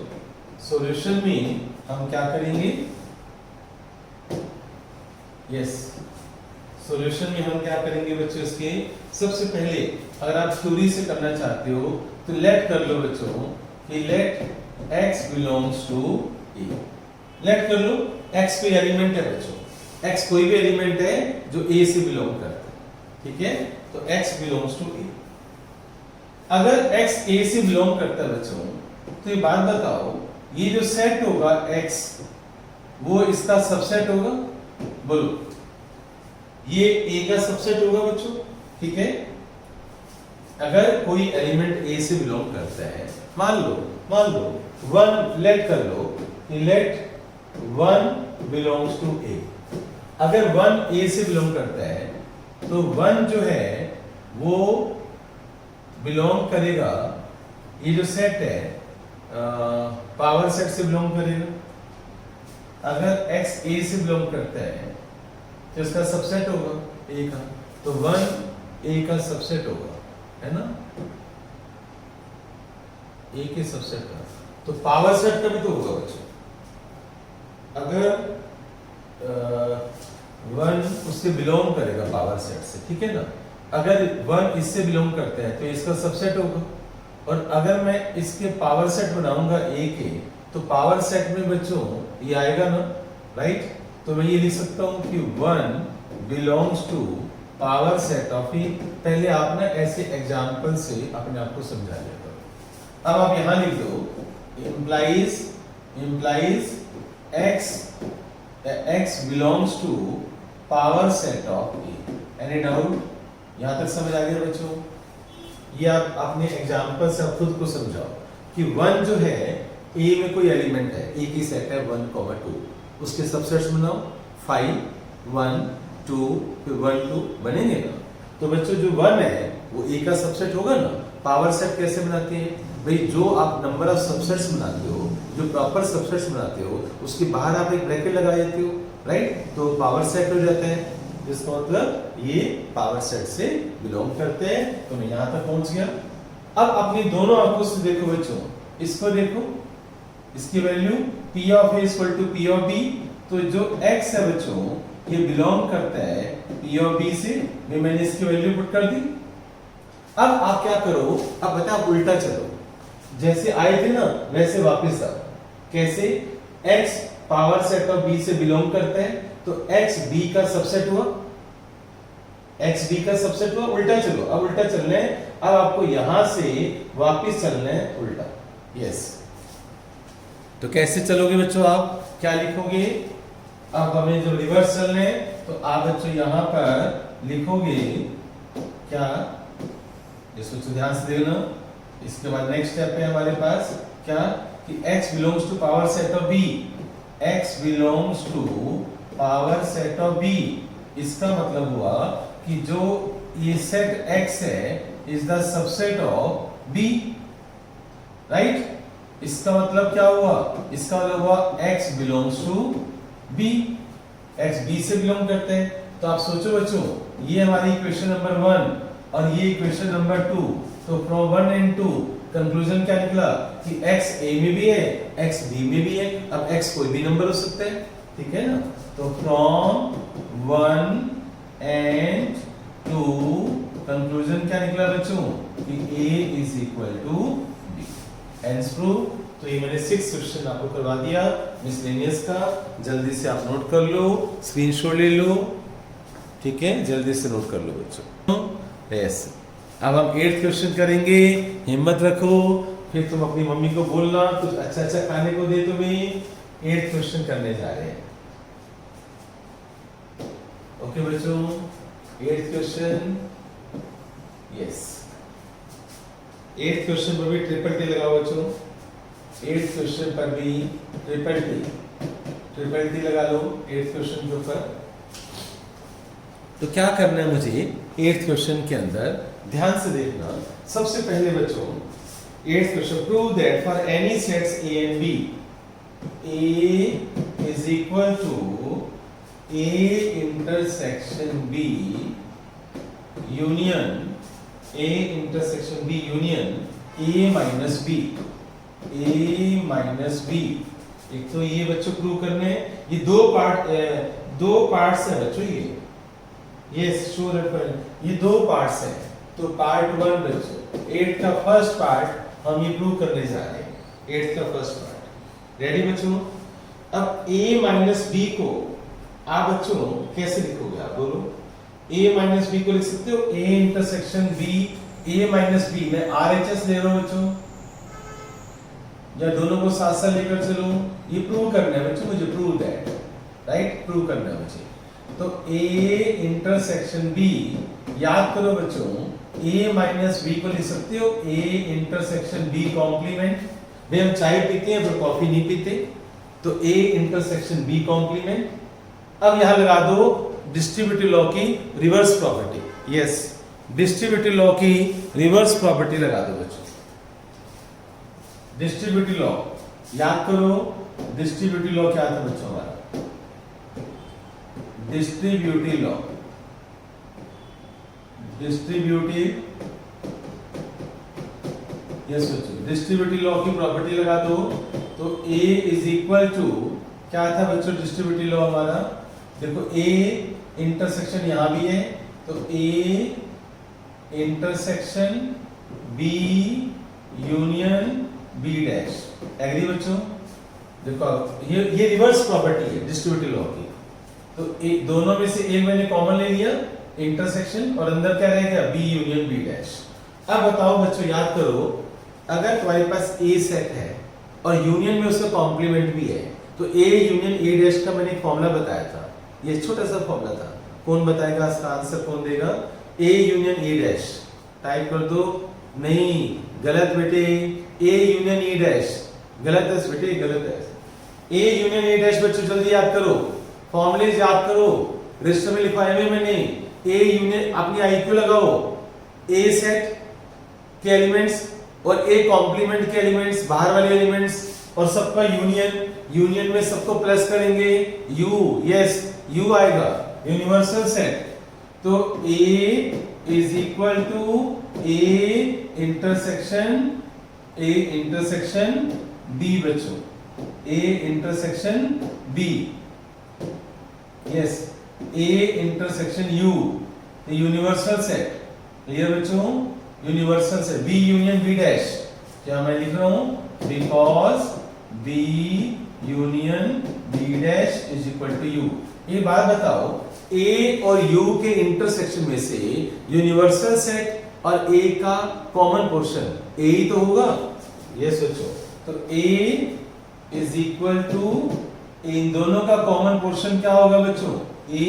सॉल्यूशन में हम क्या करेंगे? यस, सॉल्यूशन में हम क्या करेंगे बच्चों? इसके सबसे पहले अगर आप थ्योरी से करना चाहते हो तो लेट कर लो बच्चों कि let x belongs to A। Let कर लो, x कोई एलिमेंट है बच्चों, x कोई भी एलिमेंट है जो A से बिलोंग करता है, ठीक है? तो x belongs to A। अगर x A से बिलोंग करता है बच्चों, तो ये बात बताओ, ये जो सेट होगा x, वो इसका सबसेट होगा? बोलो, ये A का सबसेट होगा बच्चों, ठीक है? अगर कोई एलिमेंट A से बिलोंग करता है, मान लो 1, लेट कर लो कि लेट 1 belongs to A। अगर 1 A से बिलोंग करता है तो 1 जो है वो बिलोंग करेगा, ये जो सेट है पावर सेट से बिलोंग करेगा। अगर x A से बिलोंग करता है तो इसका सबसेट होगा A का, तो 1 A का सबसेट होगा, है ना? A के सबसेट का, तो पावर सेट का भी तो होगा बच्चों। अगर 1 उससे बिलोंग करेगा पावर सेट से, ठीक है ना? अगर 1 इससे बिलोंग करता है तो इसका सबसेट होगा, और अगर मैं इसके पावर सेट बनाऊंगा A के, तो पावर सेट में बच्चों ये आएगा ना, राइट? तो मैं ये लिख सकता हूं कि 1 belongs to power set of A। पहले आप ना ऐसे एग्जाम्पल से अपने आप को समझा लिया करो। अब आप यहां लिख दो implies x belongs to power set of A. Any doubt? यहां तक समझ आ गया बच्चों? ये आप अपने एग्जांपल से आप खुद को समझाओ कि 1 जो है A में कोई एलिमेंट है, A की सेट है 1, 2, उसके सबसेट्स बनाओ 5, 1, 2, फिर 1, 2 बनेंगे ना। तो बच्चों जो 1 है वो A का सबसेट होगा ना। पावर सेट कैसे बनाते हैं भाई? जो आप नंबर ऑफ सबसेट्स बनाते हो, जो प्रॉपर सबसेट्स बनाते हो, उसके बाहर आप एक ब्रैकेट लगा देते हो, राइट? तो पावर सेट हो जाता है। इसका मतलब ये पावर सेट से बिलोंग करते हैं। तो मैं यहां तक पहुंच गया। अब अपनी दोनों आंखों से देखो बच्चों, इसको देखो, इसकी value P of A equal to P of B। तो जो x है बच्चों ये बिलोंग करता है P ऑफ B से। मैंने इसकी वैल्यू पुट कर दी। अब आप क्या करो, अब बता आप उल्टा चलो, जैसे आए थे ना वैसे वापस आओ। कैसे? x power set of B से बिलोंग करता है, तो x B का सबसेट हुआ, x B का सबसेट हुआ। उल्टा चलो, अब उल्टा चलना है। अब आपको यहां से वापस चलना है उल्टा। यस, तो कैसे चलोगे बच्चों? आप क्या लिखोगे? अब हमें जब रिवर्स चलना है तो आप बच्चों यहां पर लिखोगे क्या? इसको तो ध्यान से देखना। इसके बाद नेक्स्ट स्टेप है हमारे पास क्या कि x belongs to power set of B। x belongs to power set of B। इसका मतलब हुआ कि जो ये सेट x है is the subset of B, right? इसका मतलब क्या हुआ? इसका मतलब हुआ x belongs to B। x B से बिलोंग करते हैं। तो आप सोचो बच्चों, ये हमारी इक्वेशन नंबर 1 और ये इक्वेशन नंबर 2। तो फ्रॉम 1 and 2 कंक्लूजन क्या निकला कि x A में भी है, x B में भी है। अब x कोई भी नंबर हो सकता है, ठीक है ना? तो फ्रॉम 1 and 2 कंक्लूजन क्या निकला बच्चों कि A is equal to B। Hence prove. तो ये मैंने 6 क्वेश्चन आपको करवा दिया मिसलेनियस का। जल्दी से आप नोट कर लो, स्क्रीनशॉट ले लो, ठीक है? जल्दी से नोट कर लो बच्चों। यस, अब हम 8th क्वेश्चन करेंगे। हिम्मत रखो, फिर तुम अपनी मम्मी को बोलना कुछ अच्छा अच्छा खाने को दे तुम्हें। 8th क्वेश्चन करने जा रहे हैं। ओके बच्चों, 8th question. Yes, 8th question पर भी ट्रिपल टी लगाओ बच्चों। 8th क्वेश्चन पर भी ट्रिपल टी लगा लो 8th क्वेश्चन के ऊपर। तो क्या करना है मुझे 8th क्वेश्चन के अंदर? ध्यान से देखना। सबसे पहले बच्चों 8th question, prove that for any sets A and B, A is equal to A intersection B union A intersection B union A minus B। A minus B, एक तो ये बच्चों प्रूव करने हैं। ये दो पार्ट्स है बच्चों। ये श्योर है, ये 2 पार्ट्स हैं। तो पार्ट 1 बच्चों 8 का फर्स्ट पार्ट हम ये प्रूव करने जा रहे हैं। 8 का फर्स्ट पार्ट रेडी बच्चों? अब A माइनस B को आप बच्चों कैसे लिखोगे? आप बोलो। A माइनस B को लिख सकते हो A intersection B। A minus B मैं RHS ले रहा हूं बच्चों, या दोनों को साथ साथ लेकर चलो। ये प्रूव करना है बच्चों मुझे, प्रूव दैट, राइट? प्रूव करना है मुझे। तो A इंटरसेक्शन B, याद करो बच्चों A माइनस B को लिख सकते हो A इंटरसेक्शन B कॉम्प्लीमेंट। भाई हम चाय पीते हैं पर कॉफी नहीं पीते, तो A इंटरसेक्शन B कॉम्प्लीमेंट। अब यहां लगा दो डिस्ट्रीब्यूटिव लॉ की reverse property. Yes, distributive law की रिवर्स प्रॉपर्टी लगा दो बच्चों। डिस्ट्रीब्यूटिव लॉ याद करो। डिस्ट्रीब्यूटिव लॉ क्या था बच्चों हमारा? डिस्ट्रीब्यूटिव लॉ, यस बच्चों, डिस्ट्रीब्यूटिव लॉ की प्रॉपर्टी लगा दो। तो A इज इक्वल टू क्या था बच्चों डिस्ट्रीब्यूटिव लॉ हमारा? देखो A इंटरसेक्शन यहां भी है, तो A intersection B union B dash. Agree बच्चों? देखो ये रिवर्स प्रॉपर्टी है डिस्ट्रीब्यूटिव लॉ की। तो दोनों में से एक मैंने कॉमन ले लिया इंटरसेक्शन, और अंदर क्या रह गया B यूनियन B डैश। अब बताओ बच्चों, याद करो, अगर तुम्हारे पास A सेट है और यूनियन में उसका कॉम्प्लीमेंट भी है। तो ए यूनियन ए डैश का मैंने एक फॉर्मूला बताया था, ये छोटा सा फॉर्मूला था। कौन बताएगा इसका आंसर, कौन देगा? ए यूनियन ए डैश टाइप कर दो। नहीं, गलत बेटे, ए यूनियन ए डैश गलत है बेटे, गलत है। ए यूनियन ए डैश बच्चों जल्दी याद करो, फॉर्मूले याद करो, रजिस्टर में लिखवाए हुए मैंने। ए यूनियन, अपनी आईक्यू लगाओ, ए सेट के एलिमेंट्स और ए कॉम्प्लीमेंट के एलिमेंट्स, बाहर वाले एलिमेंट्स, और सबका यूनियन, यूनियन में सबको प्लस करेंगे, यू, यस यू आएगा, यूनिवर्सल सेट। तो A is equal to A intersection B बच्चों, A intersection B, yes A intersection U, universal set. Clear बच्चों, universal set B union B dash. क्या मैं लिख रहा हूं? Because B union B dash is equal to U. ये बात बताओ, ए और यू के इंटरसेक्शन में से यूनिवर्सल सेट और ए का कॉमन पोर्शन ए ही तो होगा, ये सोचो। तो ए इज इक्वल टू, इन दोनों का कॉमन पोर्शन क्या होगा बच्चों? ए,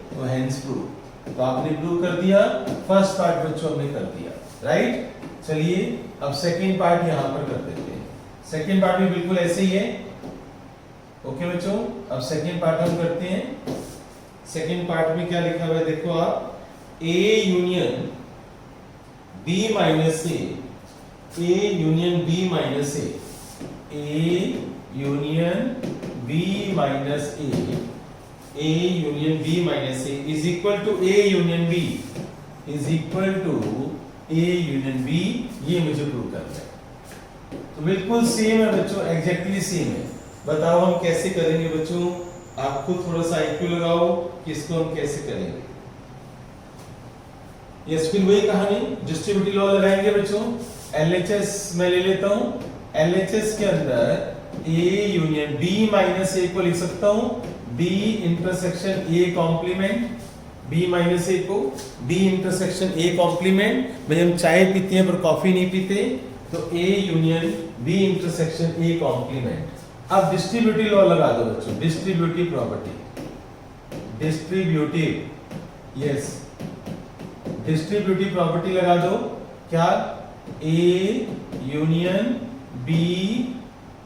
तो हेंस प्रूव। तो आपने प्रूव कर दिया, फर्स्ट पार्ट बच्चों हमने कर दिया, राइट। चलिए अब सेकंड पार्ट यहां पर कर देते हैं। सेकंड पार्ट भी बिल्कुल ऐसे ही है, ओके बच्चों। अब सेकंड पार्ट हम करते हैं। सेकंड पार्ट में क्या लिखा हुआ है देखो आप, A union B minus A union B minus A union B minus A union B minus A is equal to A union B, is equal to A union B. ये मुझे prove करना है। तो बिल्कुल सेम है बच्चों, exactly same है। बताओ हम कैसे करेंगे बच्चों? आप खुद थोड़ा सा आईक्यू लगाओ कि इसको हम कैसे करेंगे। यस, फिर वही कहानी, डिस्ट्रीब्यूटिव लॉ लगाएंगे बच्चों। एलएचएस मैं ले लेता हूं। एलएचएस के अंदर A union B minus A को लिख सकता हूं, B intersection A complement, B minus A को बी इंटरसेक्शन ए कॉम्प्लीमेंट। भाई हम चाय पीते हैं पर कॉफी नहीं पीते, तो A union B intersection A complement. अब डिस्ट्रीब्यूटिव लॉ लगा दो बच्चों, distributive property, distributive, yes distributive property लगा दो। क्या? ए यूनियन बी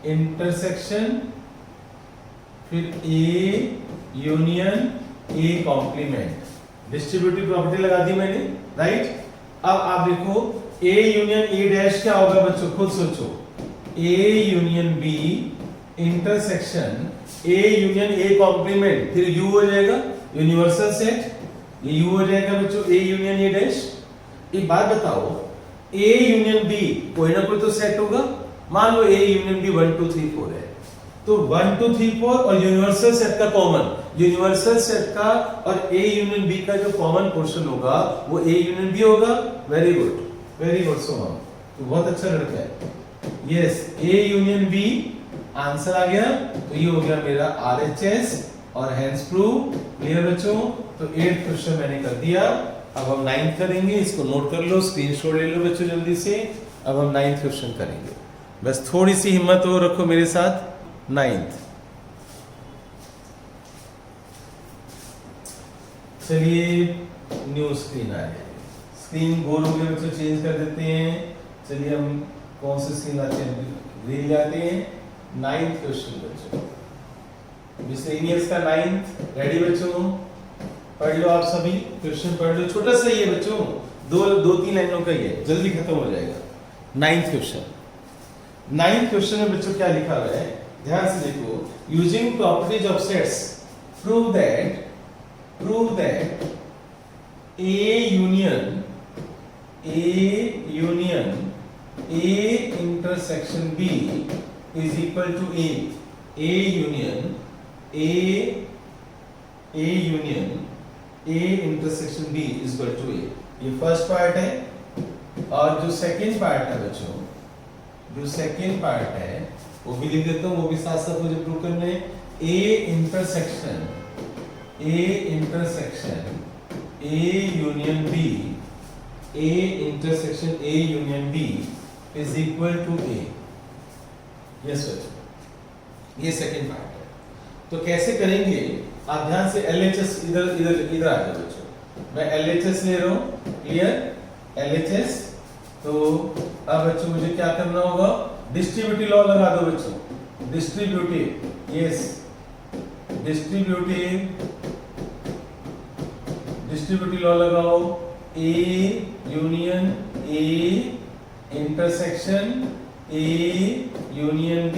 इंटरसेक्शन, फिर A union A complement. Distributive property लगा दी मैंने, राइट। अब आप देखो ए यूनियन ए डैश क्या होगा बच्चों, खुद सोचो। A union B intersection A union A complement, फिर यू हो जाएगा, यूनिवर्सल सेट, ये यू हो जाएगा बच्चों, ए यूनियन ए डैश। एक बात बताओ, ए यूनियन बी कोई ना कोई तो सेट होगा। मान लो ए यूनियन बी 1 2 3 4 है, तो 1 2 3 4 और यूनिवर्सल सेट का कॉमन, यूनिवर्सल सेट का और ए यूनियन बी का जो कॉमन पोर्शन होगा वो ए यूनियन बी होगा। Very good, very good Soham, तो बहुत अच्छा लड़का है। Yes, A union B answer आ गया। तो ये हो गया मेरा आरएचएस और हेंस प्रूव। क्लियर बच्चों? तो 8th क्वेश्चन मैंने कर दिया। अब हम 9th करेंगे, इसको नोट कर लो, स्क्रीनशॉट ले लो बच्चों जल्दी से। अब हम 9th क्वेश्चन करेंगे, बस थोड़ी सी हिम्मत और रखो मेरे साथ। 9th, चलिए न्यू स्क्रीन आ जाए। स्क्रीन गोल हो गया बच्चों, चेंज कर देते हैं। चलिए हम कौन सी स्क्रीन आते हैं, ग्रीन जाते हैं। 9th क्वेश्चन बच्चों, मिसलेनियस का 9th। रेडी बच्चों? पढ़ लो आप सभी, क्वेश्चन पढ़ लो। छोटा सा ही है बच्चों, दो तीन लाइनों का ही है, जल्दी खत्म हो जाएगा। 9th क्वेश्चन, 9th क्वेश्चन में बच्चों क्या लिखा हुआ है, ध्यान से देखो। Using properties of sets prove that A union A intersection B is equal to A. A union A intersection B is equal to A. ये फर्स्ट पार्ट है। और जो सेकंड पार्ट है बच्चों, जो सेकंड पार्ट है वो भी लिख देता हूं, वो भी साथ साथ मुझे प्रूव करना है। A intersection A union B, A intersection A union B is equal to A. Yes बच्चों, ये सेकंड पार्ट है। तो कैसे करेंगे आप ध्यान से, LHS इधर इधर इधर आ जाओ बच्चों, मैं LHS ले रहा हूं, क्लियर, LHS। तो अब बच्चों मुझे क्या करना होगा, डिस्ट्रीब्यूटिव लॉ लगा दो बच्चों, डिस्ट्रीब्यूटिव, यस डिस्ट्रीब्यूटिव लॉ लगाओ, A union A intersection A union B।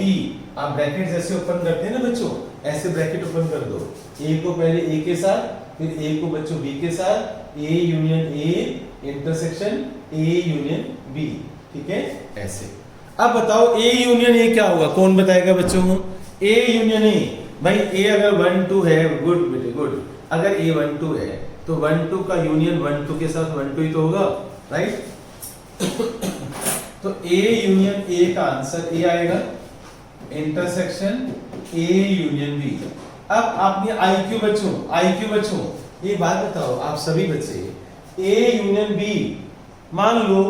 आप ब्रैकेट जैसे ओपन करते हैं ना बच्चों, ऐसे ब्रैकेट ओपन कर दो, A को पहले A के साथ, फिर A को बच्चों B के साथ, A union A intersection A union B, ठीक है ऐसे। अब बताओ A यूनियन A क्या होगा, कौन बताएगा बच्चों? A यूनियन A, भाई A अगर 1 2 है, गुड बेटे गुड, अगर A 1 2 है तो 1 2 का यूनियन 1 2 के साथ 1 2 ही तो होगा, राइट। तो A यूनियन A का आंसर A आएगा, इंटरसेक्शन A यूनियन B। अब आपने IQ बच्चों ये बात बताओ, आप सभी बच्चे A यूनियन B मान लो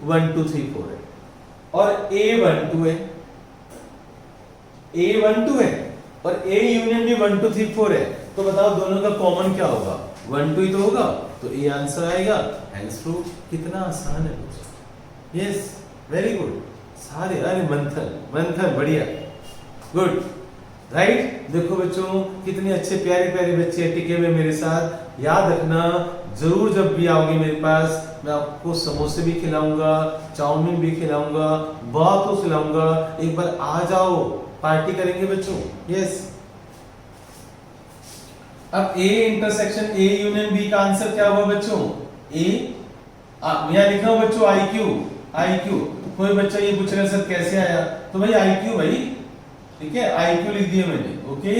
1 2 3 4 है और A 1 2 है, A 1 2 है और A यूनियन B 1 2 3 4 है, तो बताओ दोनों का कॉमन क्या होगा, 1 2 ही तो होगा, तो A आंसर आएगा, हेंस प्रूफ। कितना आसान है बच्चों, यस वेरी गुड, सारे अरे मंथन बढ़िया, गुड, राइट। देखो बच्चों कितने अच्छे प्यारे प्यारे बच्चे टिके हुए मेरे साथ। याद रखना जरूर, जब भी आओगे मेरे पास मैं आपको समोसे भी खिलाऊंगा, चाउमीन भी खिलाऊंगा, बहुत कुछ खिलाऊंगा, एक बार आ जाओ, पार्टी करेंगे बच्चों, यस। अब A intersection A union B का आंसर क्या हुआ बच्चों, A। मैं लिख रहा हूं बच्चों IQ। कोई बच्चा ये पूछ रहा है सर कैसे आया, तो भाई IQ भाई, ठीक है IQ लिख दिया मैंने, ओके।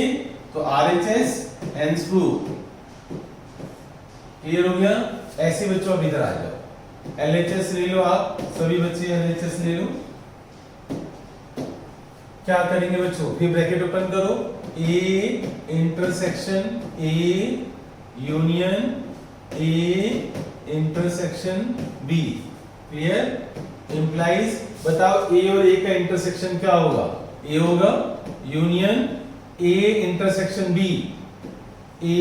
तो RHS हेंस प्रूफ, क्लियर हो गया। ऐसे बच्चों अब इधर आ जाओ, LHS ले लो, आप सभी बच्चे LHS ले लो। क्या करेंगे बच्चों, फिर ब्रैकेट ओपन करो, A intersection A union A intersection B, clear, implies. बताओ A और A का इंटरसेक्शन क्या होगा, A होगा union A intersection B, A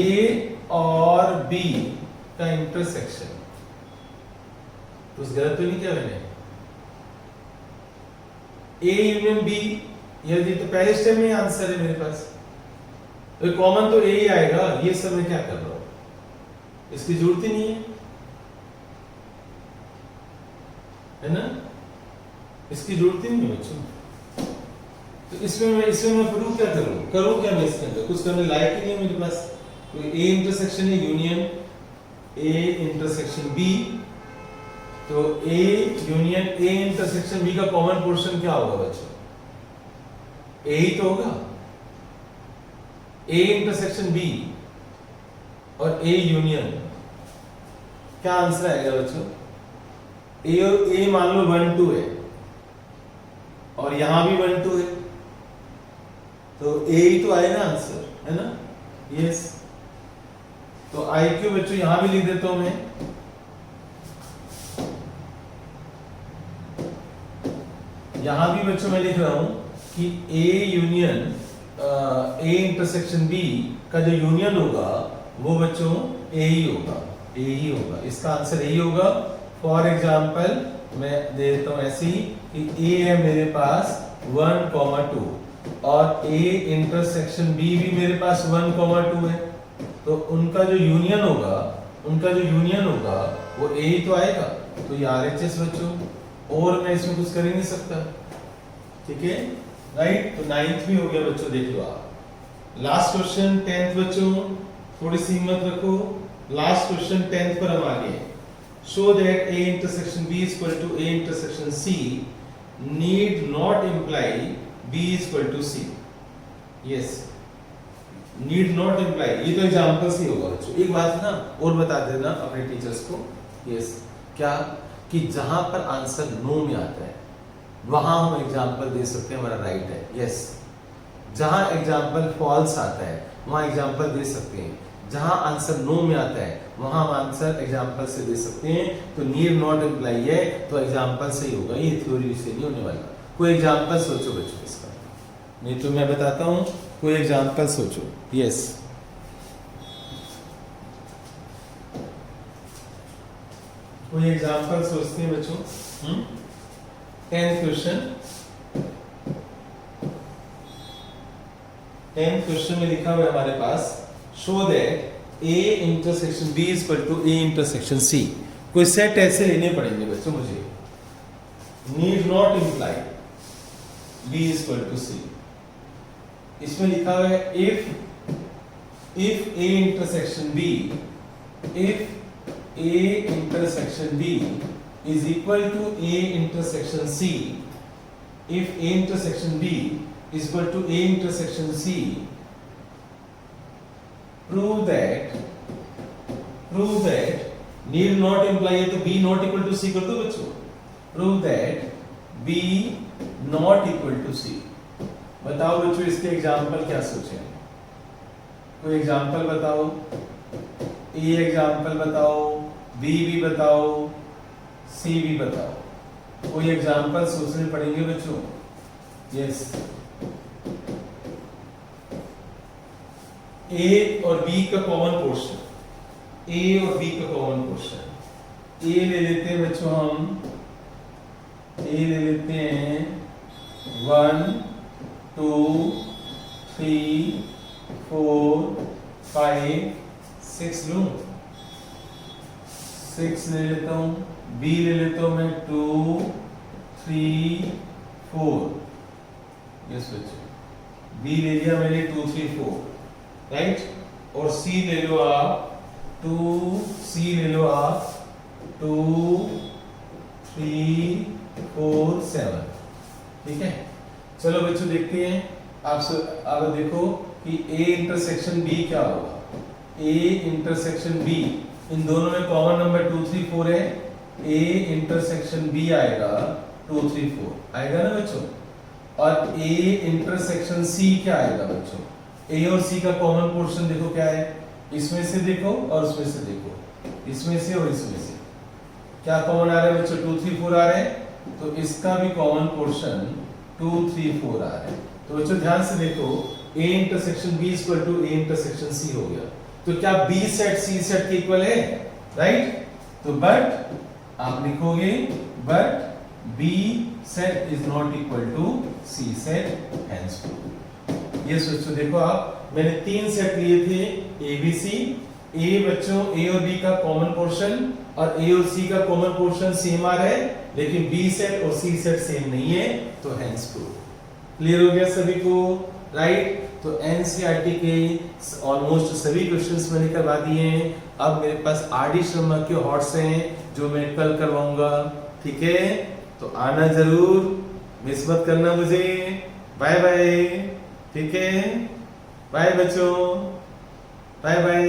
और B का इंटरसेक्शन। कुछ गलत तो नहीं किया मैंने, A यूनियन B, यदि तो पहले स्टेप में आंसर है मेरे पास, तो कॉमन तो A ही आएगा। ये सब मैं क्या कर रहा हूं, इसकी जरूरत ही नहीं है ना, इसकी जरूरत ही नहीं है बच्चों। तो इसमें मैं प्रूव क्या करूं क्या मैं इसके अंदर कुछ करने लायक ही नहीं है मेरे पास। तो A इंटरसेक्शन है यूनियन A इंटरसेक्शन B, तो A union A intersection B का कॉमन पोर्शन क्या होगा बच्चों, A ही तो होगा, A इंटरसेक्शन B और A यूनियन, क्या आंसर आएगा बच्चों, A और A मान लो 1 2 है और यहां भी 1 2 है, तो A ही तो आएगा आंसर, है ना, यस। तो IQ बच्चों यहां भी लिख देता हूं मैं, यहां भी बच्चों मैं लिख रहा हूं कि A union A intersection B का जो यूनियन होगा वो बच्चों A ही होगा, इसका आंसर यही होगा। फॉर एग्जांपल मैं दे देता हूं ऐसे ही कि A है मेरे पास 1,2 और A इंटरसेक्शन B भी मेरे पास 1,2 है, तो उनका जो यूनियन होगा वो A ही तो आएगा, तो ये RHS बच्चों, और मैं इसमें कुछ कर ही नहीं सकता, ठीक है, राइट। तो 9th भी हो गया बच्चों, देख लो आप। लास्ट क्वेश्चन 10th बच्चों, थोड़ी सी हिम्मत रखो, लास्ट क्वेश्चन 10th पर हम आ गए। Show that A intersection B is equal to A intersection C need not imply B is equal to C। Yes, need not imply, ये तो एग्जांपल से होगा बच्चों। एक बात ना और बता देना अपने टीचर्स को, यस, क्या कि जहां पर आंसर नो में आता है वहां हम एग्जांपल दे सकते हैं, हमारा राइट है, यस। जहां एग्जांपल फॉल्स आता है वहां एग्जांपल दे सकते हैं, जहां आंसर नो में आता है वहां हम आंसर एग्जांपल से दे सकते हैं। तो नीड नॉट इंप्लाई है तो एग्जांपल से ही होगा, ये थ्योरी से नहीं होने वाला। कोई एग्जांपल सोचो बच्चों इसका, नहीं तो मैं बताता हूँ, कोई एग्जाम्पल सोचो। यस, कोई एग्जाम्पल सोचते हैं बच्चों। 10th क्वेश्चन में लिखा हुआ है हमारे पास, show that A intersection B is equal to A intersection C. कोई सेट ऐसे लेने पड़ेंगे बच्चों मुझे, need not imply B is equal to C. इसमें लिखा हुआ है if A intersection B, if A intersection B is equal to A intersection C, if A intersection B is equal to A intersection C, prove that need not imply है तो B not equal to C कर दो बच्चों। prove that B not equal to C। बताओ बच्चों इसके example क्या सोचे, कोई एग्जाम्पल बताओ। ए एग्जाम्पल बताओ, बी भी बताओ, सी भी बताओ। कोई एग्जाम्पल सोचने पड़ेंगे बच्चों। यस, ए और बी का कॉमन पोर्शन, ए और बी का कॉमन पोर्शन। ए ले लेते हैं बच्चों हम, ए ले लेते हैं 1 2 3 4 5 6 लूं, 6 ले लेता हूं। बी ले लेता हूं मैं 2 3 4। यस बच्चों, बी ले लिया मैंने 2 3 4, राइट। और सी ले लो आप 2, सी ले लो आप 2 3 4 7। ठीक है, चलो बच्चों देखते हैं। आप देखो कि ए इंटरसेक्शन बी क्या होगा। A इंटरसेक्शन B, इन दोनों में कॉमन नंबर 2 3 4 है। A इंटरसेक्शन B आएगा 2 3 4 आएगा ना बच्चों। और A इंटरसेक्शन C क्या आएगा बच्चों। A और C का कॉमन पोर्शन देखो क्या है, इसमें से देखो और उसमें से देखो, इसमें से और इसमें से क्या कॉमन आ रहा है बच्चों, 2 3 4 आ रहे हैं। तो इसका भी कॉमन पोर्शन 2 3 4 आ रहा है। तो बच्चों ध्यान से देखो, A intersection B equal to A intersection C हो गया। तो क्या B सेट C सेट के इक्वल है, राइट। तो बट आप लिखोगे but B set is not equal to C set, hence prove. ये बच्चों देखो आप, मैंने 3 सेट लिए थे ABC। A बच्चों A और B का कॉमन पोर्शन और A और C का कॉमन पोर्शन सेम आ रहा है, लेकिन B सेट और C सेट सेम नहीं है, तो हेंस प्रूव। क्लियर हो गया सभी को, राइट। तो एनसीईआरटी के ऑलमोस्ट सभी क्वेश्चंस मैंने करवा दिए हैं। अब मेरे पास आरडी शर्मा के हॉट्स हैं जो मैं कल करवाऊंगा, ठीक है। तो आना जरूर, मिस मत करना मुझे। बाय बाय, ठीक है, बाय बच्चों, बाय बाय।